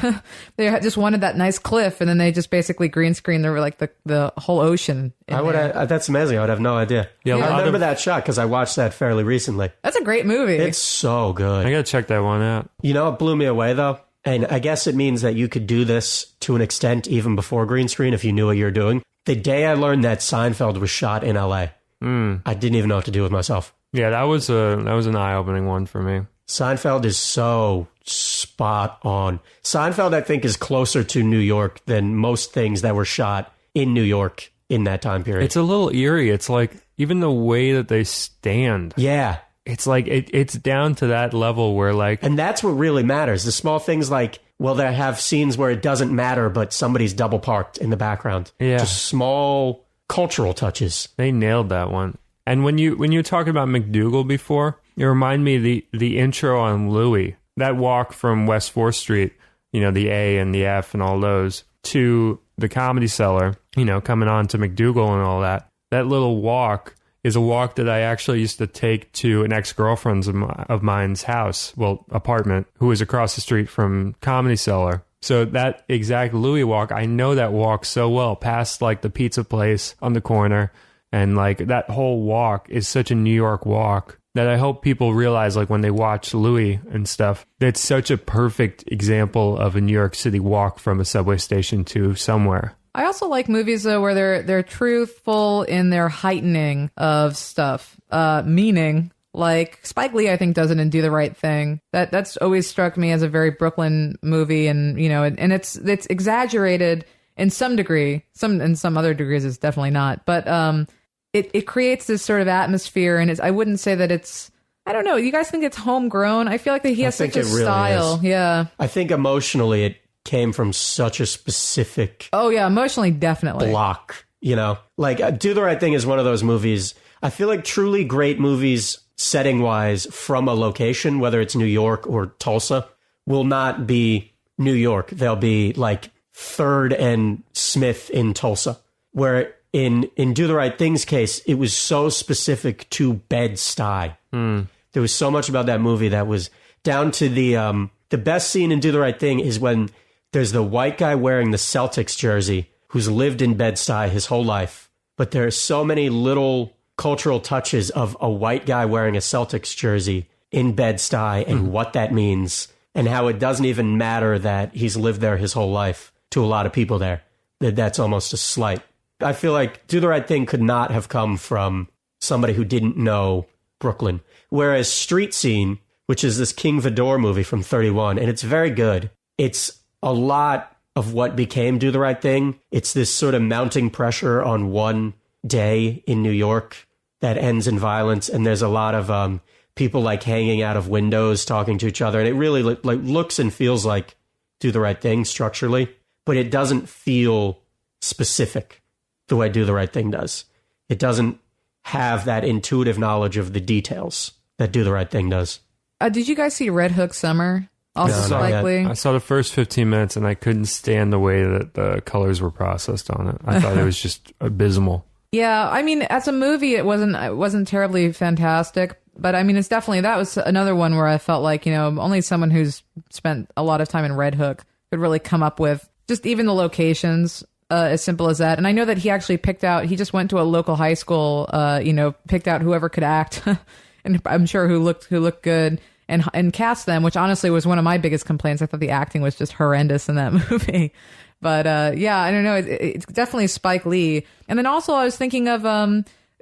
They just wanted that nice cliff, and then they just basically green screened the whole ocean. That's amazing. I would have no idea. Yeah, I remember that shot because I watched that fairly recently. That's a great movie. It's so good. I gotta check that one out. You know what blew me away though? And I guess it means that you could do this to an extent even before green screen if you knew what you were doing. The day I learned that Seinfeld was shot in LA, I didn't even know what to do with myself. Yeah, that was an eye-opening one for me. Seinfeld is so spot on. Seinfeld, I think, is closer to New York than most things that were shot in New York in that time period. It's a little eerie. It's like even the way that they stand. Yeah. It's like it's down to that level where like... And that's what really matters. The small things like, well, they have scenes where it doesn't matter, but somebody's double parked in the background. Yeah. Just small cultural touches. They nailed that one. And when you were talking about McDougal before, it reminded me the intro on Louie. That walk from West 4th Street, you know, the A and the F and all those, to the Comedy Cellar, you know, coming on to McDougal and all that. That little walk is a walk that I actually used to take to an ex-girlfriend of mine's house, well, apartment, who was across the street from Comedy Cellar. So that exact Louis walk, I know that walk so well, past like the pizza place on the corner. And like that whole walk is such a New York walk that I hope people realize, like when they watch Louis and stuff, that's such a perfect example of a New York City walk from a subway station to somewhere. I also like movies though where they're truthful in their heightening of stuff, meaning like Spike Lee I think does it in Do the Right Thing. That's always struck me as a very Brooklyn movie, and you know, and it's exaggerated in some degree. In some other degrees it's definitely not, but it creates this sort of atmosphere, and I wouldn't say that it's. I don't know. You guys think it's homegrown? I feel like that he has such a style. Really yeah. I think emotionally it came from such a specific emotionally definitely block, you know, like Do the Right Thing is one of those movies. I feel like truly great movies setting wise from a location, whether it's New York or Tulsa, will not be New York. They'll be like 3rd and Smith in Tulsa, where in Do the Right Thing's case, it was so specific to Bed-Stuy. There was so much about that movie that was down to the best scene in Do the Right Thing is when there's the white guy wearing the Celtics jersey who's lived in Bed-Stuy his whole life. But there are so many little cultural touches of a white guy wearing a Celtics jersey in Bed-Stuy and what that means and how it doesn't even matter that he's lived there his whole life to a lot of people there. That's almost a slight. I feel like Do the Right Thing could not have come from somebody who didn't know Brooklyn. Whereas Street Scene, which is this King Vidor movie from 31, and it's very good. It's a lot of what became Do the Right Thing. It's this sort of mounting pressure on one day in New York that ends in violence, and there's a lot of people like hanging out of windows talking to each other, and it really like looks and feels like Do the Right Thing structurally, but it doesn't feel specific the way Do the Right Thing does. It doesn't have that intuitive knowledge of the details that Do the Right Thing does. Did you guys see Red Hook Summer? Also Spike Lee? I saw the first 15 minutes and I couldn't stand the way that the colors were processed on it. I thought it was just abysmal. Yeah, I mean, as a movie, it wasn't terribly fantastic, but I mean, it's definitely, that was another one where I felt like, you know, only someone who's spent a lot of time in Red Hook could really come up with just even the locations, as simple as that. And I know that he actually he just went to a local high school, you know, picked out whoever could act, and I'm sure who looked good. And cast them, which honestly was one of my biggest complaints. I thought the acting was just horrendous in that movie. But yeah, I don't know. It's definitely Spike Lee. And then also I was thinking of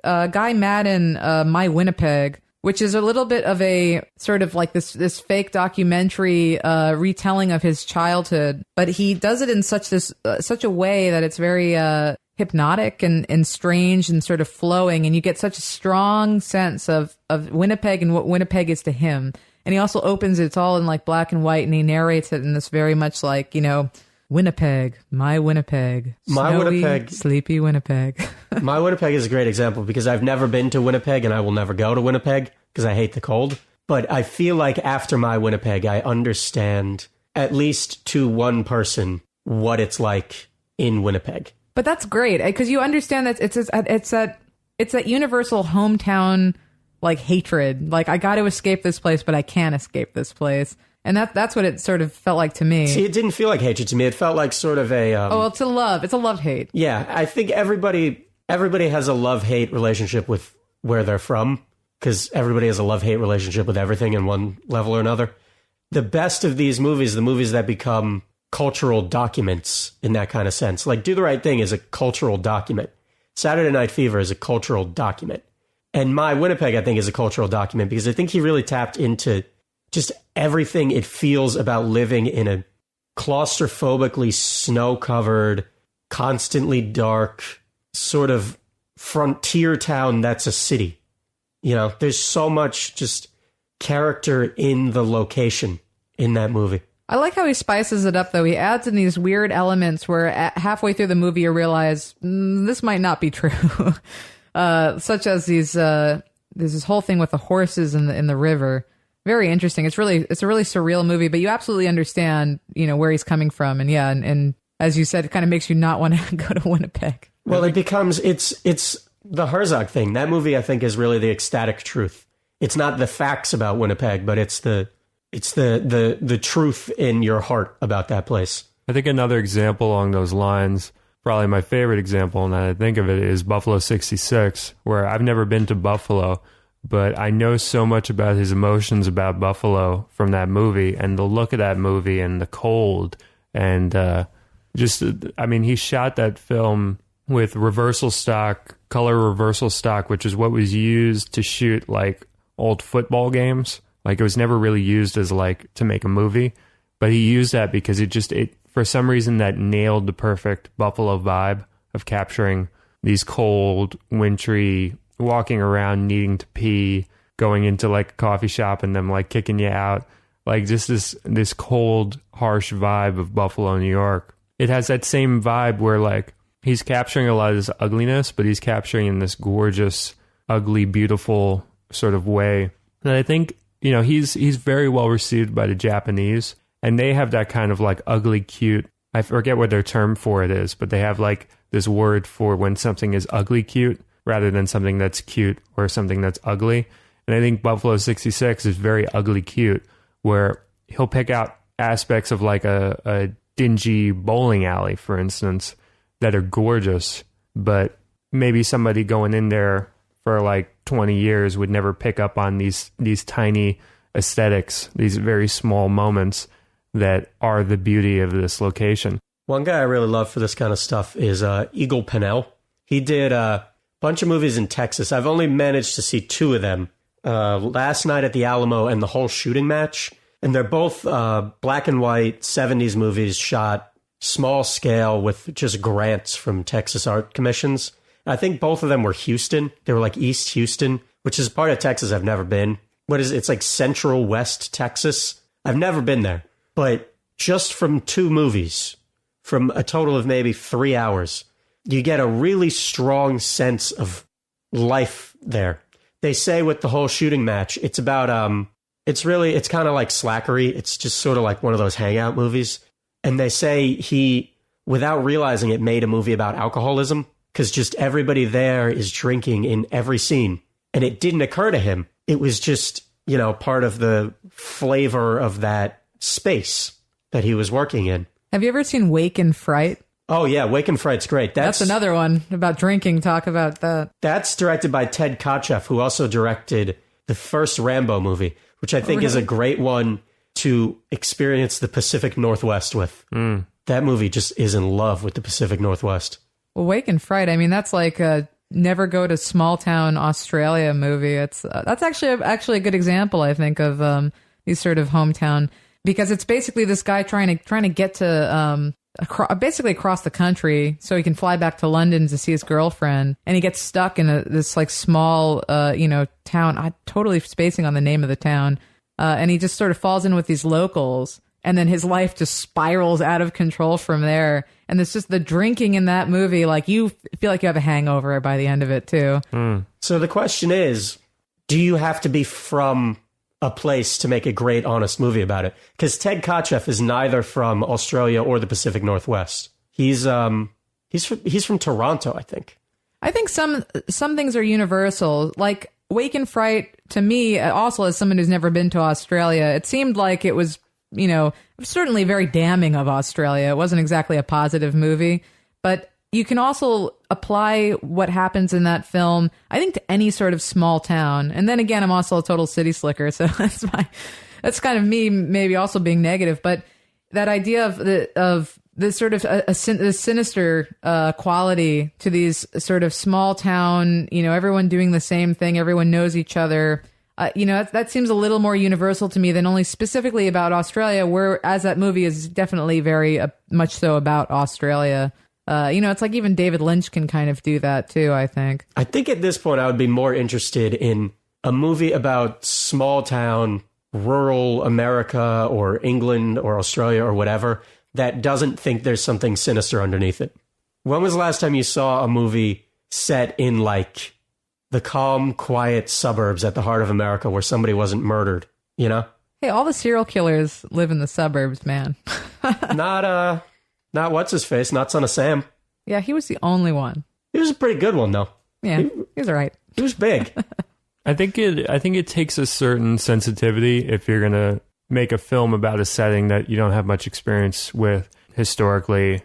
Guy Madden, My Winnipeg, which is a little bit of a sort of like this fake documentary retelling of his childhood. But he does it in such a way that it's very hypnotic and strange and sort of flowing. And you get such a strong sense of Winnipeg and what Winnipeg is to him. And he also opens it's all in like black and white, and he narrates it in this very much like, you know, Winnipeg, my Winnipeg, snowy, sleepy Winnipeg. My Winnipeg is a great example because I've never been to Winnipeg and I will never go to Winnipeg because I hate the cold. But I feel like after My Winnipeg, I understand at least to one person what it's like in Winnipeg. But that's great because you understand that it's that universal hometown like hatred. Like, I got to escape this place, but I can't escape this place. And that's what it sort of felt like to me. See, it didn't feel like hatred to me. It felt like sort of a... it's a love. It's a love-hate. Yeah, I think everybody has a love-hate relationship with where they're from, because everybody has a love-hate relationship with everything in one level or another. The best of these movies, the movies that become cultural documents in that kind of sense. Like, Do the Right Thing is a cultural document. Saturday Night Fever is a cultural document. And My Winnipeg, I think, is a cultural document, because I think he really tapped into just everything it feels about living in a claustrophobically snow-covered, constantly dark, sort of frontier town that's a city. You know, there's so much just character in the location in that movie. I like how he spices it up, though. He adds in these weird elements where halfway through the movie you realize this might not be true. Such as there's this whole thing with the horses in the river. Very interesting. It's a really surreal movie, but you absolutely understand, where he's coming from. And yeah, and as you said, it kind of makes you not want to go to Winnipeg. Well, it's the Herzog thing. That movie, I think, is really the ecstatic truth. It's not the facts about Winnipeg, but it's the truth in your heart about that place. I think another example along those lines, probably my favorite example, now that I think of it, is Buffalo 66, where I've never been to Buffalo, but I know so much about his emotions about Buffalo from that movie, and the look of that movie, and the cold, and he shot that film with color reversal stock, which is what was used to shoot like old football games. Like, it was never really used as like to make a movie, but he used that because it for some reason that nailed the perfect Buffalo vibe of capturing these cold, wintry, walking around, needing to pee, going into like a coffee shop and them like kicking you out. Like, just this cold, harsh vibe of Buffalo, New York. It has that same vibe where like he's capturing a lot of this ugliness, but he's capturing in this gorgeous, ugly, beautiful sort of way. And I think, he's very well received by the Japanese, and they have that kind of like ugly cute. I forget what their term for it is, but they have like this word for when something is ugly cute rather than something that's cute or something that's ugly. And I think Buffalo 66 is very ugly cute, where he'll pick out aspects of like a dingy bowling alley, for instance, that are gorgeous, but maybe somebody going in there for like 20 years would never pick up on these tiny aesthetics, these very small moments that are the beauty of this location. One guy I really love for this kind of stuff is Eagle Pennell. He did a bunch of movies in Texas. I've only managed to see two of them, Last Night at the Alamo and The Whole Shooting Match. And they're both black and white 70s movies shot small scale with just grants from Texas art commissions. I think both of them were Houston. They were like East Houston, which is part of Texas I've never been. It's like Central West Texas. I've never been there. But just from two movies, from a total of maybe 3 hours, you get a really strong sense of life there. They say with The Whole Shooting Match, it's about, it's kind of like Slackery. It's just sort of like one of those hangout movies. And they say he, without realizing it, made a movie about alcoholism, because just everybody there is drinking in every scene. And it didn't occur to him. It was just, part of the flavor of that space that he was working in. Have you ever seen Wake and Fright? Oh, yeah, Wake and Fright's great. That's another one about drinking. Talk about that. That's directed by Ted Kotcheff, who also directed the first Rambo movie, which I think is a great one to experience the Pacific Northwest with. That movie just is in love with the Pacific Northwest. Well, Wake and Fright, I mean, that's like a never go to small town Australia movie. That's actually a good example, I think, of these sort of hometown, because it's basically this guy trying to get to basically across the country so he can fly back to London to see his girlfriend, and he gets stuck in this like small town. I'm totally spacing on the name of the town, and he just sort of falls in with these locals. And then his life just spirals out of control from there. And it's just the drinking in that movie, like you feel like you have a hangover by the end of it too. So the question is, do you have to be from a place to make a great, honest movie about it. Because Ted Kotcheff is neither from Australia or the Pacific Northwest. He's from Toronto, I think. I think some things are universal. Like Wake and Fright, to me, also as someone who's never been to Australia, it seemed like it was, certainly very damning of Australia. It wasn't exactly a positive movie, but you can also apply what happens in that film, I think, to any sort of small town. And then again, I'm also a total city slicker, so that's kind of me maybe also being negative. But that idea of this sort of a sinister quality to these sort of small town, everyone doing the same thing, everyone knows each other. That seems a little more universal to me than only specifically about Australia, whereas that movie is definitely very much so about Australia. It's like even David Lynch can kind of do that too, I think. I think at this point I would be more interested in a movie about small town, rural America or England or Australia or whatever that doesn't think there's something sinister underneath it. When was the last time you saw a movie set in like the calm, quiet suburbs at the heart of America where somebody wasn't murdered, Hey, all the serial killers live in the suburbs, man. Not what's his face, not Son of Sam. Yeah, he was the only one. He was a pretty good one though. Yeah, he was all right. He was big. I think it takes a certain sensitivity if you're gonna make a film about a setting that you don't have much experience with historically,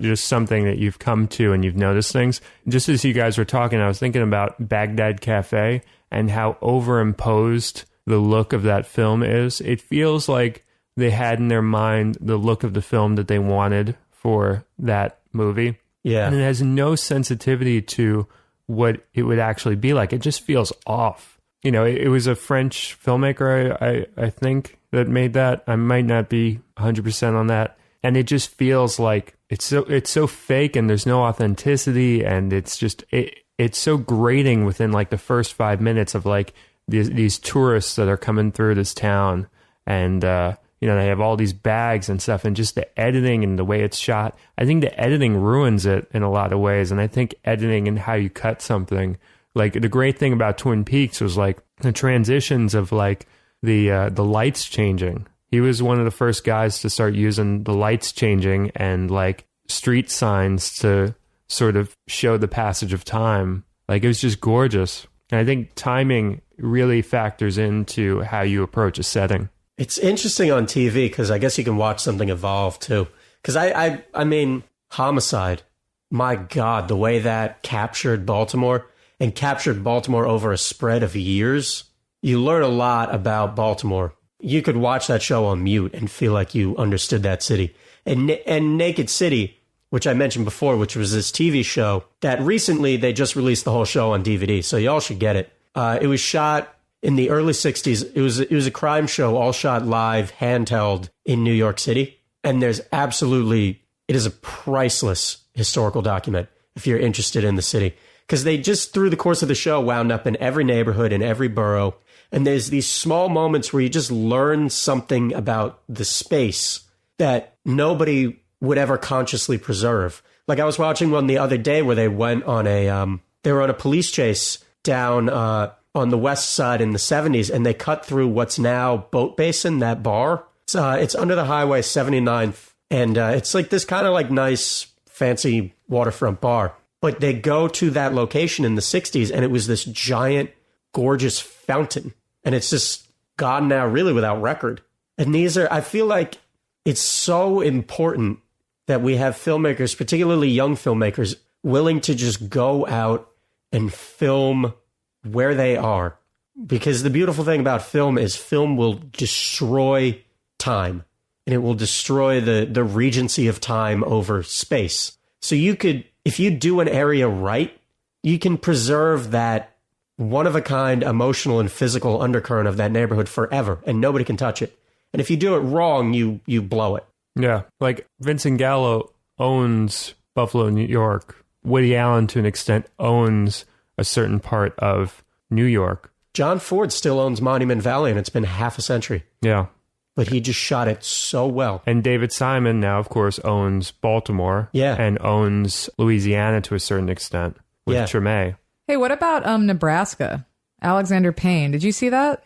just something that you've come to and you've noticed things. Just as you guys were talking, I was thinking about Baghdad Cafe and how overimposed the look of that film is. It feels like they had in their mind the look of the film that they wanted for that movie. Yeah. And it has no sensitivity to what it would actually be like. It just feels off. It was a French filmmaker, I think, that made that. I might not be 100% on that. And it just feels like it's so fake and there's no authenticity, and it's just it's so grating within like the first 5 minutes of like these tourists that are coming through this town, and they have all these bags and stuff, and just the editing and the way it's shot. I think the editing ruins it in a lot of ways, and I think editing and how you cut something. Like the great thing about Twin Peaks was like the transitions of like the lights changing. He was one of the first guys to start using the lights changing and like street signs to sort of show the passage of time. Like it was just gorgeous. And I think timing really factors into how you approach a setting. It's interesting on TV because I guess you can watch something evolve too. Because I mean, Homicide, my God, the way that captured Baltimore and captured Baltimore over a spread of years, you learn a lot about Baltimore. You could watch that show on mute and feel like you understood that city. And Naked City, which I mentioned before, which was this TV show that recently they just released the whole show on DVD, so y'all should get it. It was shot in the early 60s. It was a crime show, all shot live, handheld in New York City. And it is a priceless historical document if you're interested in the city. Because they just, through the course of the show, wound up in every neighborhood, in every borough. And there's these small moments where you just learn something about the space that nobody would ever consciously preserve. Like I was watching one the other day where they went on they were on a police chase down on the west side in the 70s, and they cut through what's now Boat Basin, that bar. It's under the highway 79th, and it's like this kind of like nice, fancy waterfront bar. But they go to that location in the 60s, and it was this giant, gorgeous fountain. And it's just gone now, really, without record. And I feel like it's so important that we have filmmakers, particularly young filmmakers, willing to just go out and film where they are. Because the beautiful thing about film is film will destroy time. And it will destroy the regency of time over space. So if you do an area right, you can preserve that one-of-a-kind emotional and physical undercurrent of that neighborhood forever, and nobody can touch it. And if you do it wrong, you blow it. Yeah, like Vincent Gallo owns Buffalo, New York. Woody Allen, to an extent, owns a certain part of New York. John Ford still owns Monument Valley, and it's been half a century. Yeah. But he just shot it so well. And David Simon now, of course, owns Baltimore. Yeah. And owns Louisiana to a certain extent with Treme. Hey, what about Nebraska? Alexander Payne. Did you see that?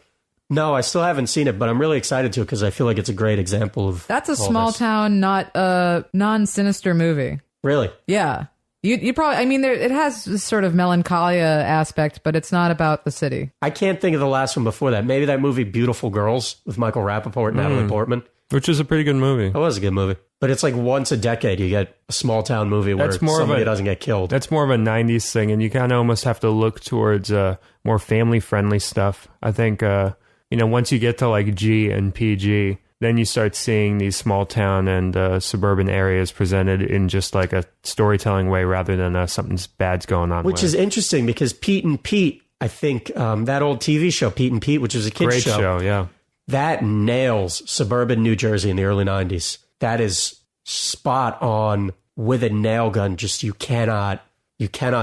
No, I still haven't seen it, but I'm really excited to because I feel like it's a great example of. That's a all small this. town, not a non-sinister movie. Really? Yeah. You probably, I mean, it has this sort of melancholia aspect, but it's not about the city. I can't think of the last one before that. Maybe that movie Beautiful Girls with Michael Rappaport and Natalie Portman. Which is a pretty good movie. That was a good movie. But it's like once a decade you get a small town movie where somebody doesn't get killed. That's more of a 90s thing, and you kind of almost have to look towards more family-friendly stuff. I think, once you get to like G and PG, then you start seeing these small town and suburban areas presented in just like a storytelling way rather than something bad's going on. Which is interesting because Pete and Pete, I think that old TV show, Pete and Pete, which was a kid's Great show, yeah. That nails suburban New Jersey in the early 90s. That is spot on with a nail gun. Just you cannot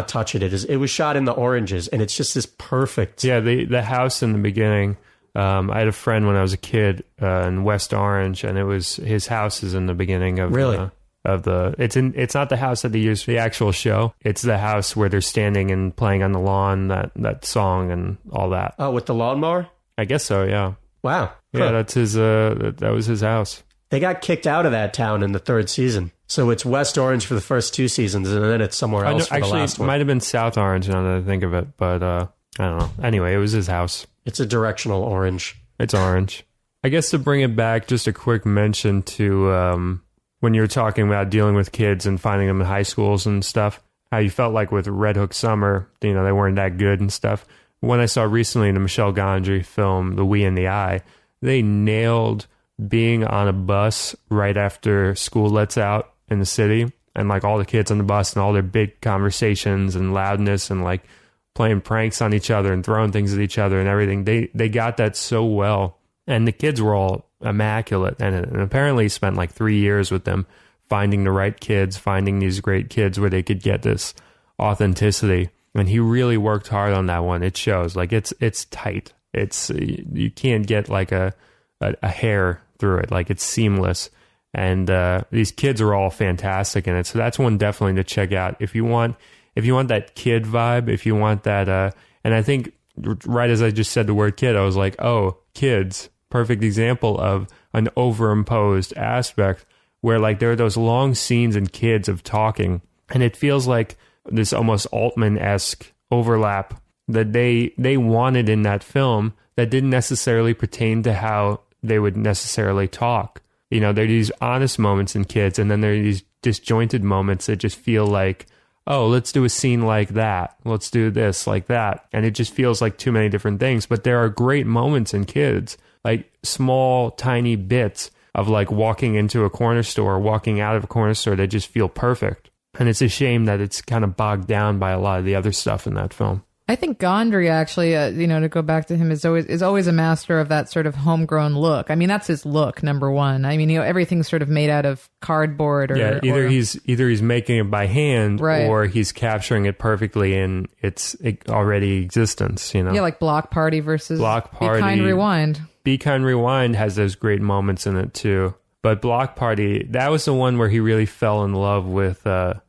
touch it. It was shot in the Oranges, and it's just this perfect. Yeah, the house in the beginning. I had a friend when I was a kid in West Orange, and it was his house is in the beginning of really. It's not the house that they use for the actual show. It's the house where they're standing and playing on the lawn, that song and all that. Oh, with the lawnmower? I guess so, yeah. Wow. Yeah, that's his. That was his house. They got kicked out of that town in the third season, so it's West Orange for the first two seasons, and then it's somewhere else for the last one. It might have been South Orange now that I think of it, but I don't know. Anyway, it was his house. It's a directional orange. It's orange. I guess to bring it back, just a quick mention to when you were talking about dealing with kids and finding them in high schools and stuff, how you felt like with Red Hook Summer, they weren't that good and stuff. When I saw recently in the Michel Gondry film, The We and the I, they nailed being on a bus right after school lets out in the city and like all the kids on the bus and all their big conversations and loudness and like playing pranks on each other and throwing things at each other and everything. They got that so well. And the kids were all immaculate. And apparently he spent like 3 years with them finding the right kids, finding these great kids where they could get this authenticity. And he really worked hard on that one. It shows. Like it's tight. It's you can't get like a hair through it. Like it's seamless. And these kids are all fantastic in it. So that's one definitely to check out if you want that kid vibe, if you want that, and I think right as I just said the word kid, I was like, oh, kids, perfect example of an overimposed aspect where like there are those long scenes in kids of talking, and it feels like this almost Altman-esque overlap that they wanted in that film that didn't necessarily pertain to how they would necessarily talk. There are these honest moments in kids, and then there are these disjointed moments that just feel like, oh, let's do a scene like that. Let's do this like that. And it just feels like too many different things. But there are great moments in kids, like small, tiny bits of like walking into a corner store, walking out of a corner store that just feel perfect. And it's a shame that it's kind of bogged down by a lot of the other stuff in that film. I think Gondry actually, to go back to him, is always a master of that sort of homegrown look. I mean, that's his look, number one. I mean, everything's sort of made out of cardboard or he's making it by hand, right, or he's capturing it perfectly in its already existence. Yeah, like Block Party versus Block Party. Be Kind Rewind. Be Kind Rewind has those great moments in it too. But Block Party, that was the one where he really fell in love with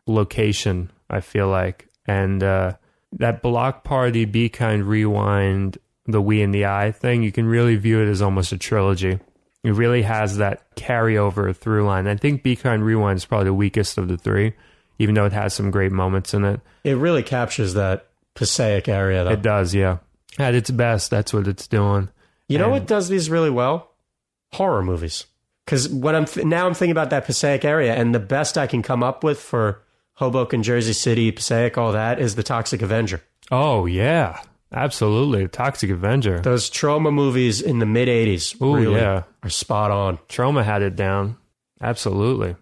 location, I feel like, and. That Block Party, Be Kind, Rewind, The We and the I thing, you can really view it as almost a trilogy. It really has that carryover through line. I think Be Kind, Rewind is probably the weakest of the three, even though it has some great moments in it. It really captures that Passaic area, though. It does, yeah. At its best, that's what it's doing. You know what does these really well? Horror movies. Because when I'm thinking about that Passaic area, and the best I can come up with for Hoboken, Jersey City, Passaic, all that is the Toxic Avenger. Oh, yeah. Absolutely. Toxic Avenger. Those Trauma movies in the mid-'80s really are spot on. Trauma had it down. Absolutely.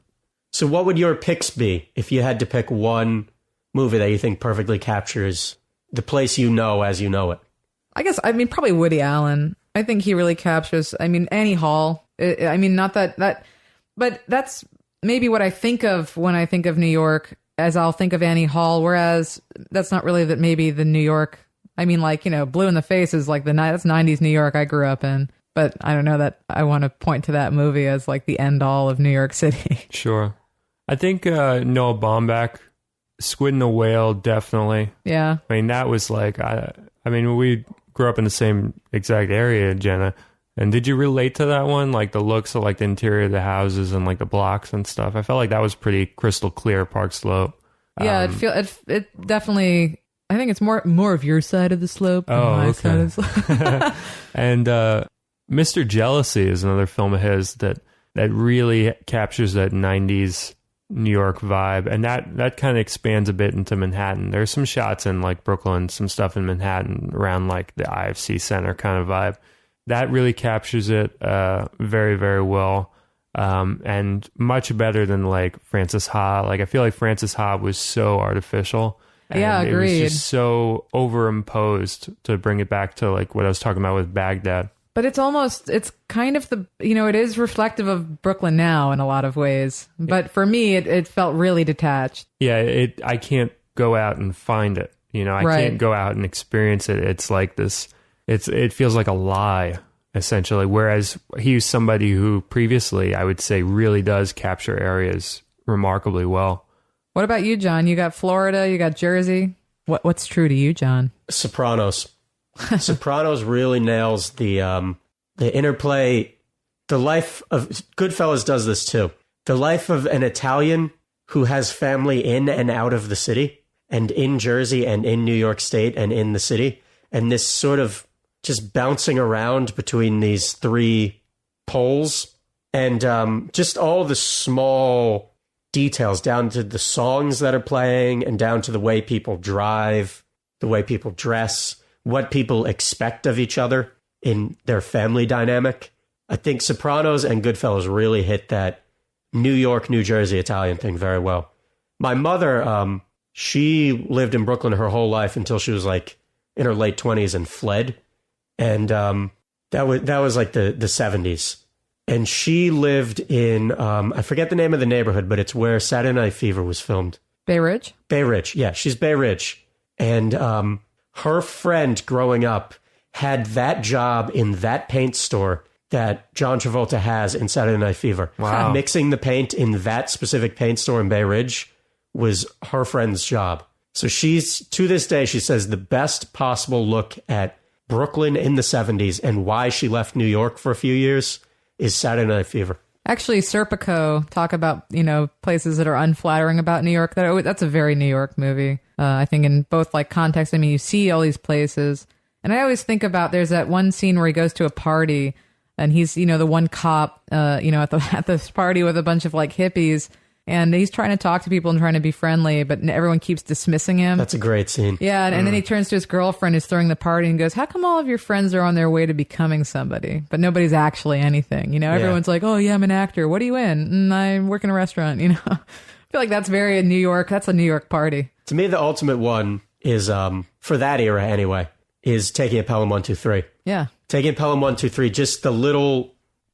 So what would your picks be if you had to pick one movie that you think perfectly captures the place you know as you know it? Probably Woody Allen. I think he really captures, Annie Hall. Not that, but that's maybe what I think of when I think of New York, as I'll think of Annie Hall, whereas that's not really maybe the New York. Blue in the Face is like that's 90s New York I grew up in. But I don't know that I want to point to that movie as like the end all of New York City. Sure. I think Noah Baumbach, Squid and the Whale, definitely. Yeah. That was like, we grew up in the same exact area, Jenna. And did you relate to that one? Like the looks of like the interior of the houses and like the blocks and stuff. I felt like that was pretty crystal clear, Park Slope. Yeah, it definitely. I think it's more of your side of the slope than my side of the slope. And Mr. Jealousy is another film of his that really captures that 90s New York vibe, and that kind of expands a bit into Manhattan. There's some shots in like Brooklyn, some stuff in Manhattan around like the IFC Center kind of vibe. That really captures it very, very well, and much better than like Francis Ha. Like I feel like Francis Ha was so artificial. Yeah, agreed. It was just so overimposed to bring it back to like what I was talking about with Baghdad. But it's kind of it is reflective of Brooklyn now in a lot of ways. But for me, it felt really detached. Yeah, I can't go out and find it. I can't go out and experience it. It's like this. It feels like a lie, essentially. Whereas he's somebody who previously, I would say, really does capture areas remarkably well. What about you, John? You got Florida, you got Jersey. What's true to you, John? Sopranos. Sopranos really nails the interplay. The life of Goodfellas does this too. The life of an Italian who has family in and out of the city, and in Jersey and in New York State and in the city, and this sort of just bouncing around between these three poles, and just all the small details down to the songs that are playing and down to the way people drive, the way people dress, what people expect of each other in their family dynamic. I think Sopranos and Goodfellas really hit that New York, New Jersey Italian thing very well. My mother, she lived in Brooklyn her whole life until she was like in her late 20s and fled. And that was like the 70s. And she lived in, I forget the name of the neighborhood, but it's where Saturday Night Fever was filmed. Bay Ridge? Bay Ridge, yeah, she's Bay Ridge. And her friend growing up had that job in that paint store that John Travolta has in Saturday Night Fever. Wow. Mixing the paint in that specific paint store in Bay Ridge was her friend's job. So she's, to this day, she says the best possible look at Brooklyn in the 70s and why she left New York for a few years is Saturday Night Fever. Actually, Serpico talk about, places that are unflattering about New York. That's a very New York movie. I think in both like context, you see all these places. And I always think about, there's that one scene where he goes to a party and he's, the one cop, at this party with a bunch of like hippies. And he's trying to talk to people and trying to be friendly, but everyone keeps dismissing him. That's a great scene. Yeah, and then he turns to his girlfriend who's throwing the party and goes, how come all of your friends are on their way to becoming somebody, but nobody's actually anything? Everyone's like, oh, yeah, I'm an actor. What are you in? I work in a restaurant, I feel like that's very New York. That's a New York party. To me, the ultimate one is, for that era anyway, is Taking It Pelham 123. Yeah. Taking It Pelham 123, just the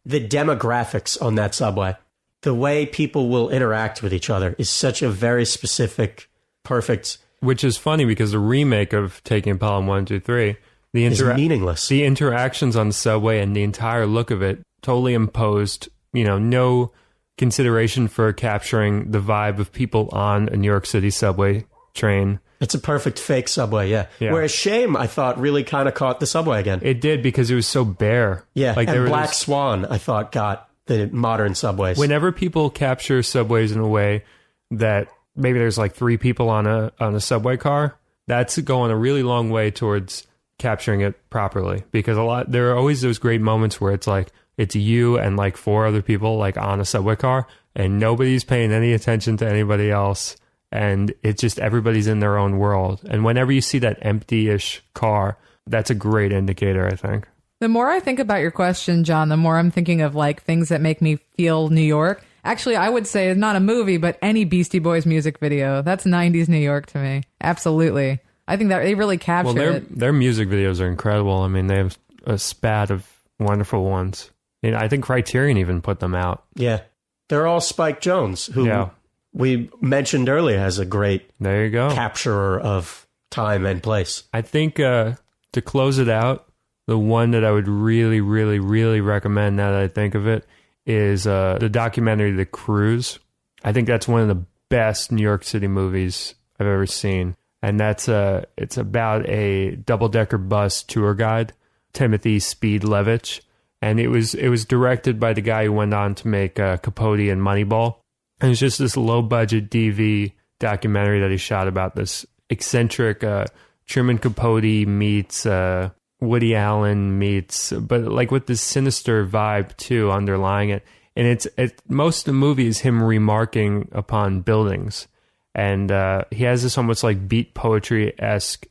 demographics on that subway. The way people will interact with each other is such a very specific, perfect... Which is funny because the remake of Taking Pelham 123, is meaningless. The interactions on the subway and the entire look of it totally imposed, no consideration for capturing the vibe of people on a New York City subway train. It's a perfect fake subway, yeah. Whereas Shame, I thought, really kind of caught the subway again. It did because it was so bare. Yeah, and Black Swan, I thought, got the modern subways. Whenever people capture subways in a way that maybe there's like three people on a subway car, that's going a really long way towards capturing it properly. Because there are always those great moments where it's like it's you and like four other people like on a subway car, and nobody's paying any attention to anybody else, and it's just everybody's in their own world. And whenever you see that empty-ish car, that's a great indicator, I think. The more I think about your question, John, the more I'm thinking of like things that make me feel New York. Actually, I would say it's not a movie, but any Beastie Boys music video. That's 90s New York to me. Absolutely. I think that they really capture it. Their music videos are incredible. I mean, they have a spat of wonderful ones. I think Criterion even put them out. Yeah. They're all Spike Jonze, who we mentioned earlier has a great capturer of time and place. I think to close it out, the one that I would really, really, really recommend now that I think of it is the documentary The Cruise. I think that's one of the best New York City movies I've ever seen. and it's about a double-decker bus tour guide, Timothy Speed Levitch, and it was directed by the guy who went on to make Capote and Moneyball. And it's just this low-budget DV documentary that he shot about this eccentric Truman Capote meets Woody Allen meets, but like with this sinister vibe too underlying it. And most of the movie is him remarking upon buildings. And he has this almost like beat poetry-esque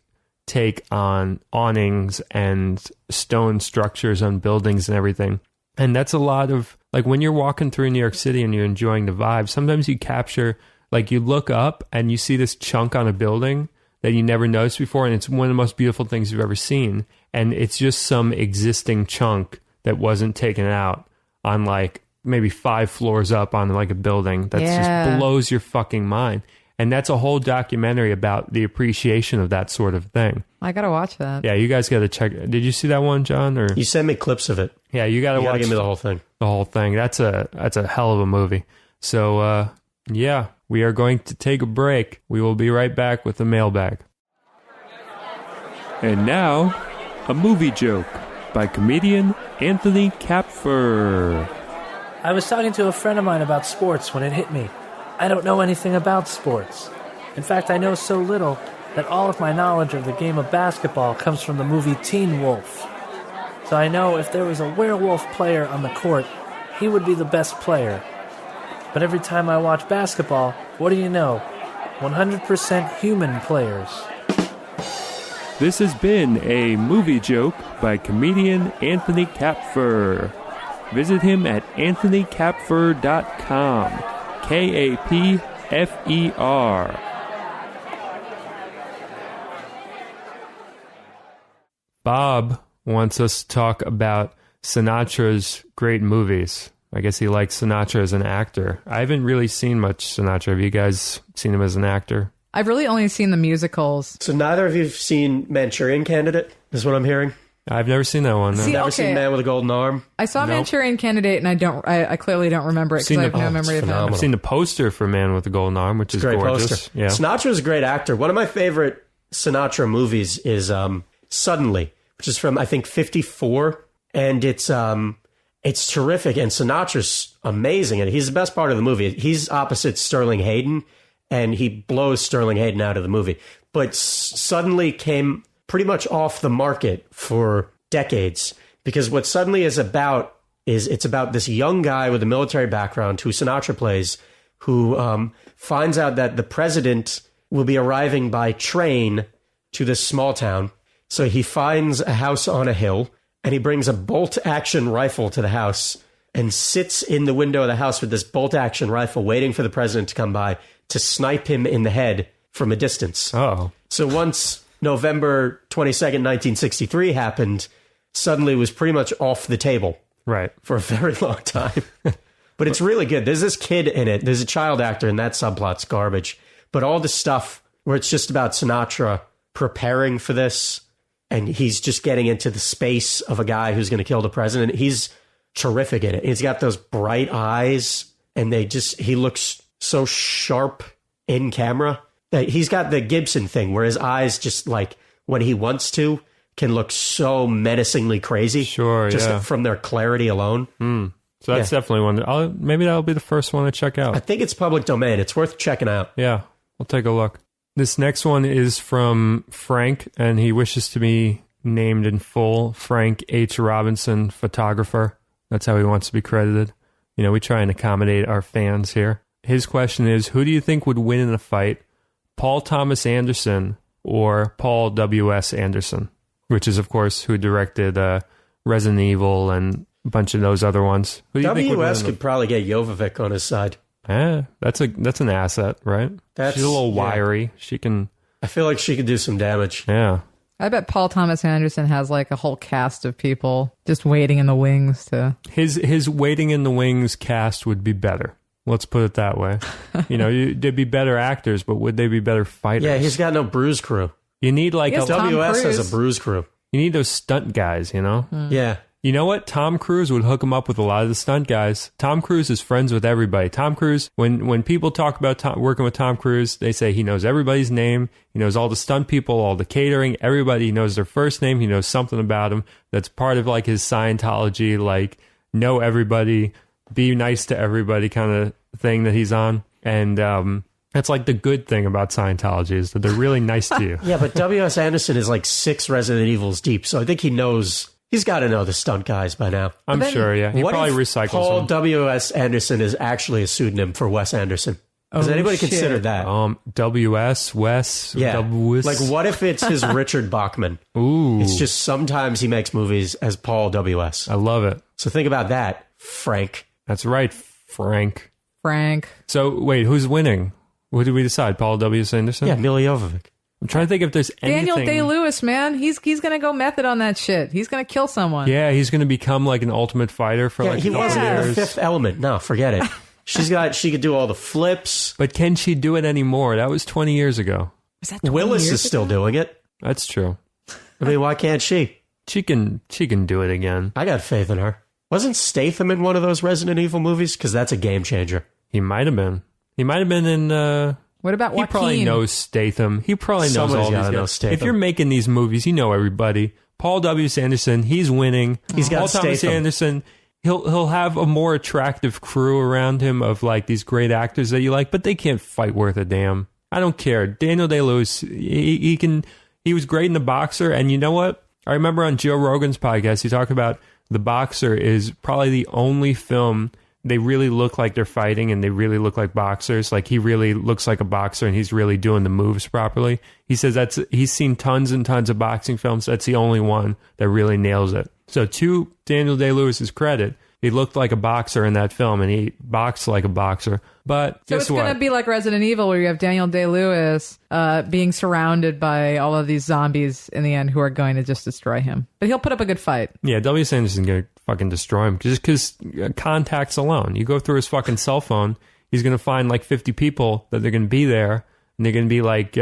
take on awnings and stone structures on buildings and everything. And that's a lot of, like when you're walking through New York City and you're enjoying the vibe, sometimes you capture, like you look up and you see this chunk on a building that you never noticed before, and it's one of the most beautiful things you've ever seen. And it's just some existing chunk that wasn't taken out on like maybe 5 floors up on like a building that just blows your fucking mind. And that's a whole documentary about the appreciation of that sort of thing. I gotta watch that. Yeah, you guys gotta check. Did you see that one, John? Or You sent me clips of it. yeah, you gotta watch. Give me the whole thing. The whole thing. That's a hell of a movie. So yeah, we are going to take a break. We will be right back with the mailbag. And now, a movie joke by comedian Anthony Kapfer. I was talking to a friend of mine about sports when it hit me. I don't know anything about sports. In fact, I know so little that all of my knowledge of the game of basketball comes from the movie Teen Wolf. So I know if there was a werewolf player on the court, he would be the best player. But every time I watch basketball, what do you know? 100% human players. This has been a movie joke by comedian Anthony Kapfer. Visit him at anthonykapfer.com. Kapfer. Bob wants us to talk about Sinatra's great movies. I guess he likes Sinatra as an actor. I haven't really seen much Sinatra. Have you guys seen him as an actor? I've really only seen the musicals. So neither of you have seen Manchurian Candidate, is what I'm hearing? I've never seen that one. No. See, Never seen Man with a Golden Arm? I saw Manchurian Candidate, and I clearly don't remember it because I have no memory of it. I've seen the poster for Man with a Golden Arm, which is Great gorgeous. poster. Yeah. Sinatra's a great actor. One of my favorite Sinatra movies is Suddenly, which is from, I think, 54. And it's terrific. And Sinatra's amazing. And he's the best part of the movie. He's opposite Sterling Hayden, and he blows Sterling Hayden out of the movie. But Suddenly came pretty much off the market for decades, because what Suddenly is about is it's about this young guy with a military background who Sinatra plays, who finds out that the president will be arriving by train to this small town. So he finds a house on a hill, and he brings a bolt-action rifle to the house and sits in the window of the house with this bolt-action rifle waiting for the president to come by to snipe him in the head from a distance. Oh. So once November 22nd, 1963 happened, Suddenly was pretty much off the table. Right. For a very long time. But it's really good. There's this kid in it. There's a child actor, and that subplot's garbage. But all the stuff where it's just about Sinatra preparing for this, and he's just getting into the space of a guy who's going to kill the president. He's terrific in it. He's got those bright eyes, and he looks so sharp in camera. He's got the Gibson thing where his eyes just like when he wants to can look so menacingly crazy. Sure, just from their clarity alone. So that's definitely one. Maybe that'll be the first one to check out. I think it's public domain. It's worth checking out. Yeah, we'll take a look. This next one is from Frank, and he wishes to be named in full. Frank H. Robinson, photographer. That's how he wants to be credited. You know, we try and accommodate our fans here. His question is, who do you think would win in a fight? Paul Thomas Anderson or Paul W.S. Anderson? Which is, of course, who directed Resident Evil and a bunch of those other ones. Who do you think would W.S. win? could probably get Jovovich on his side. That's an asset, right? She's a little wiry. She can. I feel like she could do some damage. Yeah. I bet Paul Thomas Anderson has like a whole cast of people just waiting in the wings to... His waiting in the wings cast would be better. Let's put it that way. You know, they'd be better actors, but would they be better fighters? Yeah, he's got no bruise crew. You need like Yes, Tom WS has Cruise. a bruise crew. you need those stunt guys, you know? Yeah. You know what? Tom Cruise would hook him up with a lot of the stunt guys. Tom Cruise is friends with everybody. Tom Cruise, when people talk about working with Tom Cruise, they say he knows everybody's name. He knows all the stunt people, all the catering, everybody. He knows their first name. He knows something about them. That's part of like his Scientology, like know everybody, be nice to everybody kind of thing that he's on. And that's like the good thing about Scientology is that they're really nice to you. Yeah, but W.S. Anderson is like 6 Resident Evils deep, so I think he knows. He's got to know the stunt guys by now. I'm sure, yeah. He probably recycles Paul them. W.S. Anderson is actually a pseudonym for Wes Anderson. Has anybody considered that? W.S. Wes? Yeah. W-S? Like, what if it's his Richard Bachman? Ooh. It's just sometimes he makes movies as Paul W.S. I love it. So think about that, Frank. That's right, Frank. So wait, who's winning? What did we decide? Paul W.S. Anderson? Yeah, Mila Jovovich. I'm trying to think if there's anything... Daniel Day-Lewis, man. He's going to go method on that shit. He's going to kill someone. Yeah, he's going to become like an ultimate fighter for like he a couple wasn't in years. The Fifth Element. No, forget it. She could do all the flips. But can she do it anymore? That was 20 years ago. Was that 20 Willis years is still ago? doing it. That's true. I mean, why can't she? She can do it again. I got faith in her. Wasn't Statham in one of those Resident Evil movies? Because that's a game changer. He might have been. He might have been in... What about Joaquin? He probably knows Statham. He probably knows Somebody's all these gotta know guys. Statham. If you're making these movies, you know everybody. Paul W. Anderson, he's winning. He's got Paul Thomas Statham. Anderson, he'll have a more attractive crew around him of like these great actors that you like, but they can't fight worth a damn. I don't care. Daniel Day-Lewis, he was great in The Boxer, and you know what? I remember on Joe Rogan's podcast, he talked about The Boxer is probably the only film they really look like they're fighting and they really look like boxers. Like he really looks like a boxer and he's really doing the moves properly. He says he's seen tons and tons of boxing films. That's the only one that really nails it. So to Daniel Day-Lewis's credit, he looked like a boxer in that film and he boxed like a boxer. But So guess it's what? going to be like Resident Evil where you have Daniel Day-Lewis being surrounded by all of these zombies in the end who are going to just destroy him. But he'll put up a good fight. Yeah, W. Sanderson's going to fucking destroy him just because contacts alone. You go through his fucking cell phone, he's going to find like 50 people that they're going to be there. And they're going to be like,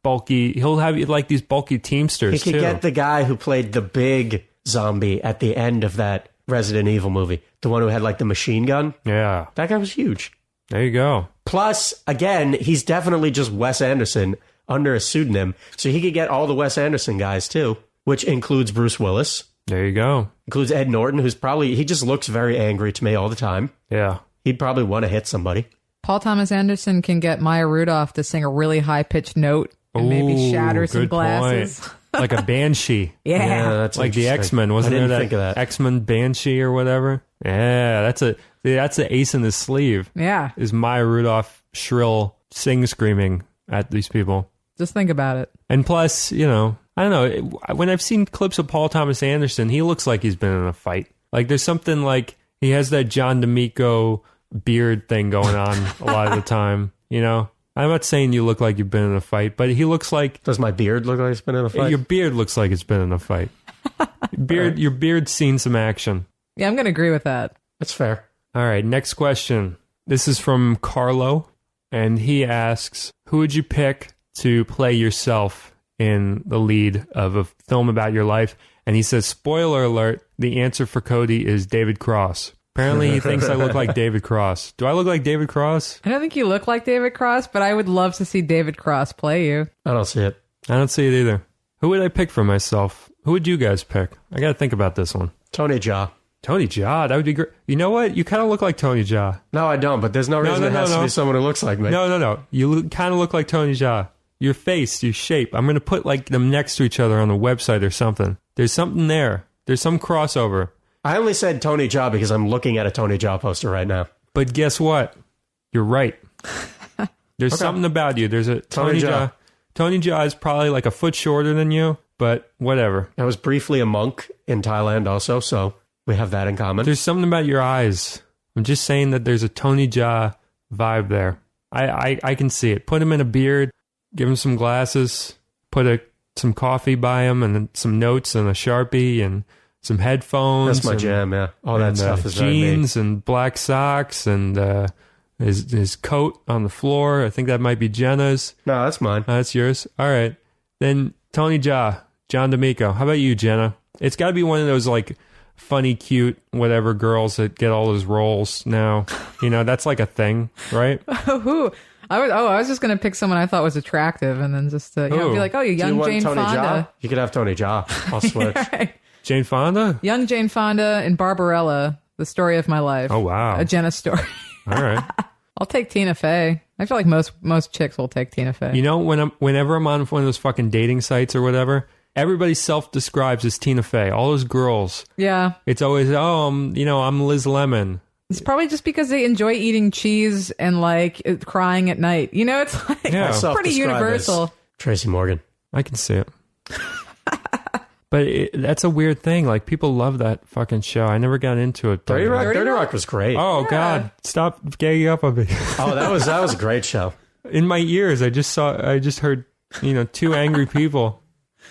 bulky. He'll have like these bulky teamsters He could too. get the guy who played the big zombie at the end of that Resident Evil movie. The one who had like the machine gun. Yeah, That guy was huge. there you go. Plus, again, he's definitely just Wes Anderson under a pseudonym. So he could get all the Wes Anderson guys too, which includes Bruce Willis, There you go. includes Ed Norton, he just looks very angry to me all the time. Yeah. He'd probably want to hit somebody. Paul Thomas Anderson can get Maya Rudolph to sing a really high-pitched note and maybe Ooh, shatter some good glasses. point. Like a banshee. Yeah. That's Like the interesting. X-Men, wasn't I didn't there think of that. X-Men Banshee or whatever? Yeah, that's the ace in the sleeve. Yeah. Is Maya Rudolph shrill screaming at these people. Just think about it. And plus, I don't know, when I've seen clips of Paul Thomas Anderson, he looks like he's been in a fight. Like there's something like he has that John D'Amico beard thing going on a lot of the time, I'm not saying you look like you've been in a fight, but he looks like Does my beard look like it's been in a fight? your beard looks like it's been in a fight. Your beard's seen some action. Yeah, I'm going to agree with that. That's fair. All right, next question. This is from Carlo, and he asks, who would you pick to play yourself in the lead of a film about your life? And he says, spoiler alert, the answer for Cody is David Cross. Apparently he thinks I look like David Cross. Do I look like David Cross? I don't think you look like David Cross, but I would love to see David Cross play you. I don't see it. I don't see it either. Who would I pick for myself? Who would you guys pick? I got to think about this one. Tony Jaa. Tony Jaa, that would be great. You know what? You kind of look like Tony Jaa. No, I don't, but there's no reason it has to be someone who looks like me. No. You kind of look like Tony Jaa. Your face, your shape. I'm going to put like them next to each other on the website or something. There's something there. There's some crossover. I only said Tony Jaa because I'm looking at a Tony Jaa poster right now. But guess what? You're right. There's something about you. There's a Tony Jaa. Tony Jaa is probably like a foot shorter than you, but whatever. I was briefly a monk in Thailand also, so we have that in common. There's something about your eyes. I'm just saying that there's a Tony Jaa vibe there. I can see it. Put him in a beard, give him some glasses, put some coffee by him and some notes and a Sharpie and some headphones. That's my jam, yeah. All that stuff is jeans very me. and black socks and his coat on the floor. I think that might be Jenna's. No, that's mine. That's yours. All right. Then Tony Jaa, John D'Amico. How about you, Jenna? It's got to be one of those like funny, cute, whatever girls that get all those roles now. You know, that's like a thing, right? Who? I was just gonna pick someone I thought was attractive, and then just be like, oh, you Do you young want Jane Tony Fonda. Jaa? You could have Tony Jaa. I'll switch. Right. Jane Fonda? Young Jane Fonda and Barbarella, the story of my life. Oh, wow. A Jenna story. All right. I'll take Tina Fey. I feel like most chicks will take Tina Fey. You know, whenever I'm on one of those fucking dating sites or whatever, everybody self-describes as Tina Fey. All those girls. Yeah. It's always, I'm Liz Lemon. It's probably just because they enjoy eating cheese and like crying at night. You know, it's like Yeah. it's pretty universal. Tracy Morgan. I can see it. But that's a weird thing. Like, people love that fucking show. I never got into it. 30 Rock was great. Oh, Yeah. God. Stop ganging up on me. Oh, that was a great show. In my ears, I just heard, two angry people.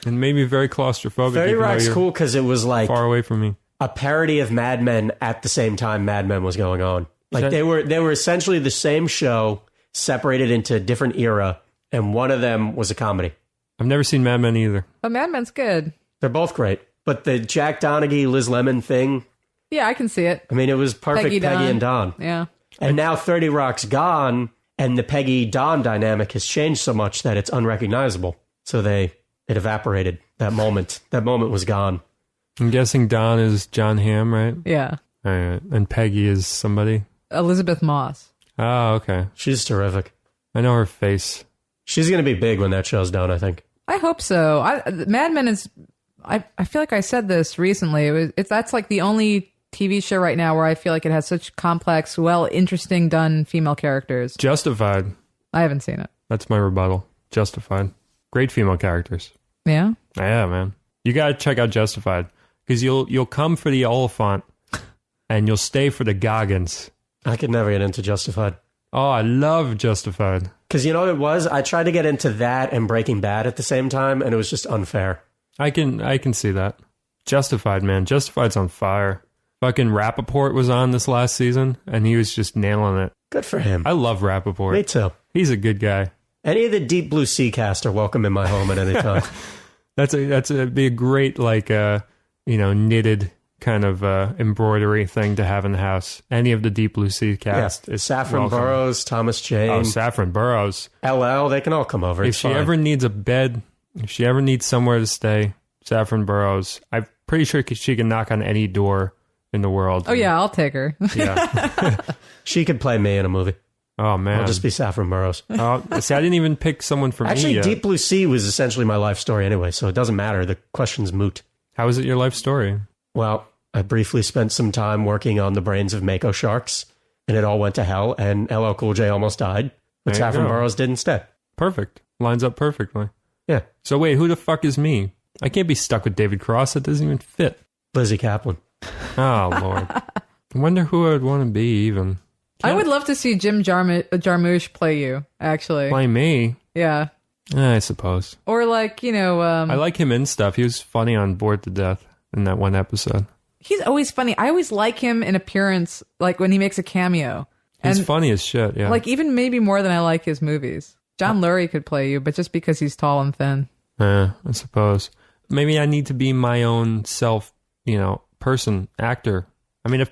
And made me very claustrophobic. 30 even though Rock's you're cool because it was like far away from me. a parody of Mad Men at the same time Mad Men was going on. Like That- they were essentially the same show separated into a different era, and one of them was a comedy. I've never seen Mad Men either. But Mad Men's good. They're both great. But the Jack Donaghy, Liz Lemon thing, Yeah, I can see it. I mean, it was perfect Peggy and Don. Yeah. And now 30 Rock's gone, and the Peggy-Don dynamic has changed so much that it's unrecognizable. So it evaporated. That moment was gone. I'm guessing Don is John Hamm, right? Yeah. All right. And Peggy is somebody? Elizabeth Moss. Oh, okay. She's terrific. I know her face. She's going to be big when that show's done, I think. I hope so. Mad Men is. I feel like I said this recently. That's like the only TV show right now where I feel like it has such complex, interesting done female characters. Justified. I haven't seen it. That's my rebuttal. Justified. Great female characters. Yeah. Yeah, man. You got to check out Justified because you'll come for the Oliphant and you'll stay for the Goggins. I could never get into Justified. Oh, I love Justified. Because you know what it was? I tried to get into that and Breaking Bad at the same time, and it was just unfair. I can see that. Justified, man. Justified's on fire. Fucking Rappaport was on this last season, and he was just nailing it. Good for him. I love Rappaport. Me too. He's a good guy. Any of the Deep Blue Sea cast are welcome in my home at any time. Be a great knitted kind of embroidery thing to have in the house. Any of the Deep Blue Sea cast is Saffron welcome. Burrows, Thomas Jane, Oh, Saffron Burrows. LL, they can all come over. If It's she fine. ever needs a bed, if she ever needs somewhere to stay, Saffron Burrows. I'm pretty sure she can knock on any door in the world. Oh yeah, I'll take her. Yeah. She could play me in a movie. Oh, man. I'll just be Saffron Burrows. See, I didn't even pick someone for me Actually, yet. Deep Blue Sea was essentially my life story anyway, so it doesn't matter. The question's moot. How is it your life story? Well, I briefly spent some time working on the brains of Mako sharks, and it all went to hell, and LL Cool J almost died, but There you Saffron go. Burrows did instead. Perfect. Lines up perfectly. Yeah. So wait, who the fuck is me? I can't be stuck with David Cross. That doesn't even fit. Lizzie Kaplan. Oh, Lord. I wonder who I would want to be even. I would love to see Jim Jarmusch play you. Actually, Play me? yeah. I suppose. Or like I like him in stuff. He was funny on Bored to Death in that one episode. he's always funny. I always like him in appearance, like when he makes a cameo. He's And funny as shit, yeah. like even maybe more than I like his movies. John Lurie could play you, but just because he's tall and thin. I suppose. Maybe I need to be my own self, person, actor. I mean, I've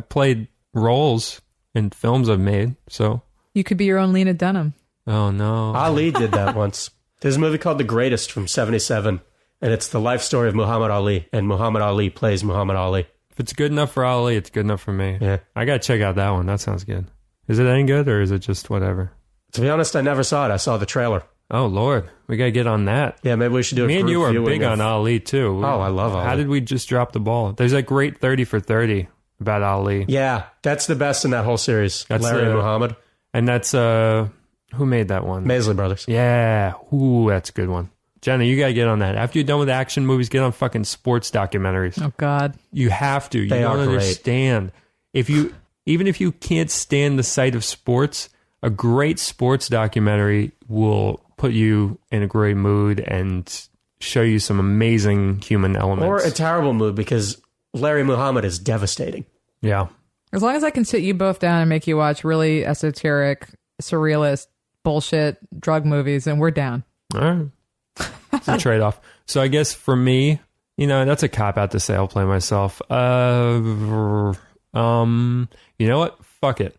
played roles in films I've made, so. You could be your own Lena Dunham. Oh, no. Ali did that once. There's a movie called The Greatest from 1977, and it's the life story of Muhammad Ali, and Muhammad Ali plays Muhammad Ali. If it's good enough for Ali, it's good enough for me. Yeah. I gotta check out that one. That sounds good. Is it any good, or is it just whatever? To be honest, I never saw it. I saw the trailer. Oh, Lord. We gotta get on that. Yeah, maybe we should do a Me and group you are viewing big of- on Ali, too. Oh, I love Ali. How did we just drop the ball? There's a great 30 for 30 about Ali. Yeah, that's the best in that whole series. That's Larry the- Muhammad. And that's, who made that one? Maisley Brothers. Yeah. Ooh, that's a good one. Jenna, you gotta get on that. After you're done with action movies, get on fucking sports documentaries. Oh God. You have to. You They don't are great. understand. Even if you can't stand the sight of sports, a great sports documentary will put you in a great mood and show you some amazing human elements. Or a terrible mood because Larry Muhammad is devastating. Yeah. As long as I can sit you both down and make you watch really esoteric, surrealist bullshit drug movies, and we're down. All right. It's a trade-off. So I guess for me, You know, that's a cop-out to say I'll play myself. You know what? Fuck it.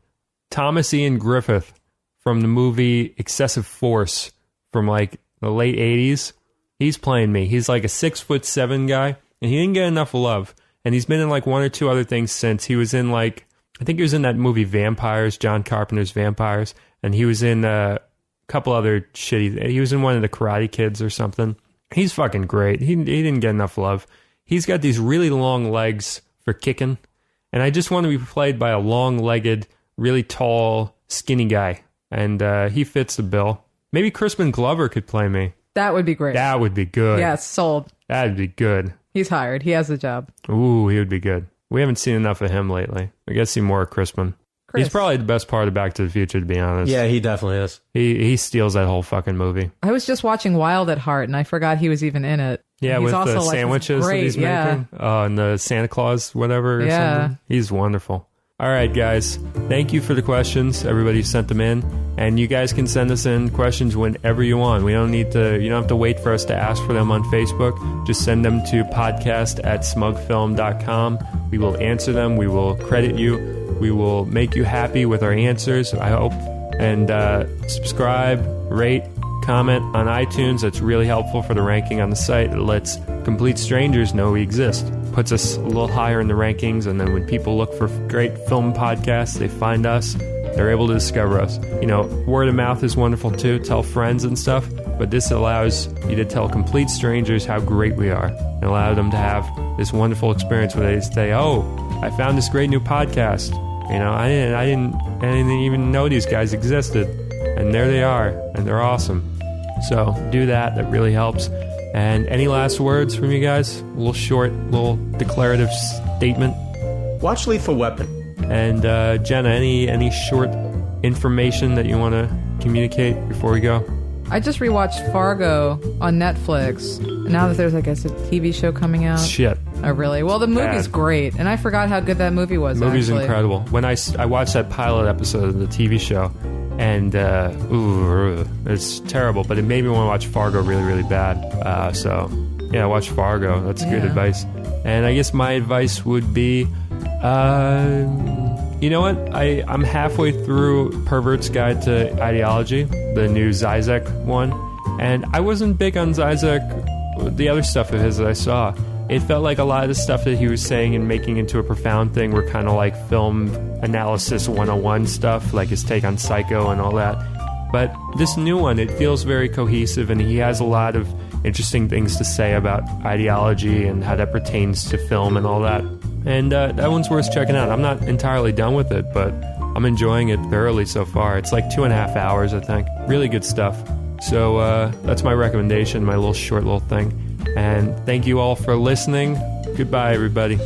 Thomas Ian Griffith from the movie Excessive Force from like the late 80s. He's playing me. He's like a 6'7" guy, and he didn't get enough love. And he's been in like one or two other things since. He was in like, I think he was in that movie Vampires, John Carpenter's Vampires, and he was in a couple other shitty, he was in one of the Karate Kids or something. He's fucking great. He didn't get enough love. He's got these really long legs for kicking, and I just want to be played by a long-legged, really tall, skinny guy, and he fits the bill. Maybe Crispin Glover could play me. That would be great. That would be good. Yes, sold. That'd be good. He's hired. He has the job. Ooh, he would be good. We haven't seen enough of him lately. We got to see more of Crispin. He's probably the best part of Back to the Future, to be honest. Yeah, he definitely is. He steals that whole fucking movie. I was just watching Wild at Heart, and I forgot he was even in it. Yeah, he's with also the like, sandwiches great, that he's making. And the Santa Claus, whatever. Or something. He's wonderful. All right, guys. Thank you for the questions. Everybody sent them in. And you guys can send us in questions whenever you want. You don't have to wait for us to ask for them on Facebook. Just send them to podcast@smugfilm.com. We will answer them. We will credit you. We will make you happy with our answers, I hope. And subscribe, rate, comment on iTunes. That's really helpful for the ranking on the site. It lets complete strangers know we exist. Puts us a little higher in the rankings, and then when people look for great film podcasts, they find us. They're able to discover us. You know, word of mouth is wonderful too. Tell friends and stuff. But this allows you to tell complete strangers how great we are, and allow them to have this wonderful experience where they say, "Oh, I found this great new podcast. You know, I didn't even know these guys existed, and there they are, and they're awesome." So do that. That really helps. And any last words from you guys? A little short, little declarative statement. Watch Lethal Weapon. And Jenna, any short information that you want to communicate before we go? I just rewatched Fargo on Netflix. Now that there's, I guess, a TV show coming out. Shit. Oh, really? Well, the movie's Bad. great, and I forgot how good that movie was. The movie's actually incredible. When I watched that pilot episode of the TV show, and it's terrible, but it made me want to watch Fargo really, really bad. So, yeah, watch Fargo. That's good advice. And I guess my advice would be, you know what? I'm halfway through Pervert's Guide to Ideology, the new Zizek one, and I wasn't big on Zizek, the other stuff of his that I saw. It felt like a lot of the stuff that he was saying and making into a profound thing were kind of like film analysis 101 stuff, like his take on Psycho and all that. But this new one, it feels very cohesive, and he has a lot of interesting things to say about ideology and how that pertains to film and all that. And that one's worth checking out. I'm not entirely done with it, but I'm enjoying it thoroughly so far. It's like 2.5 hours, I think. Really good stuff. So that's my recommendation, my little short little thing. And thank you all for listening. Goodbye, everybody.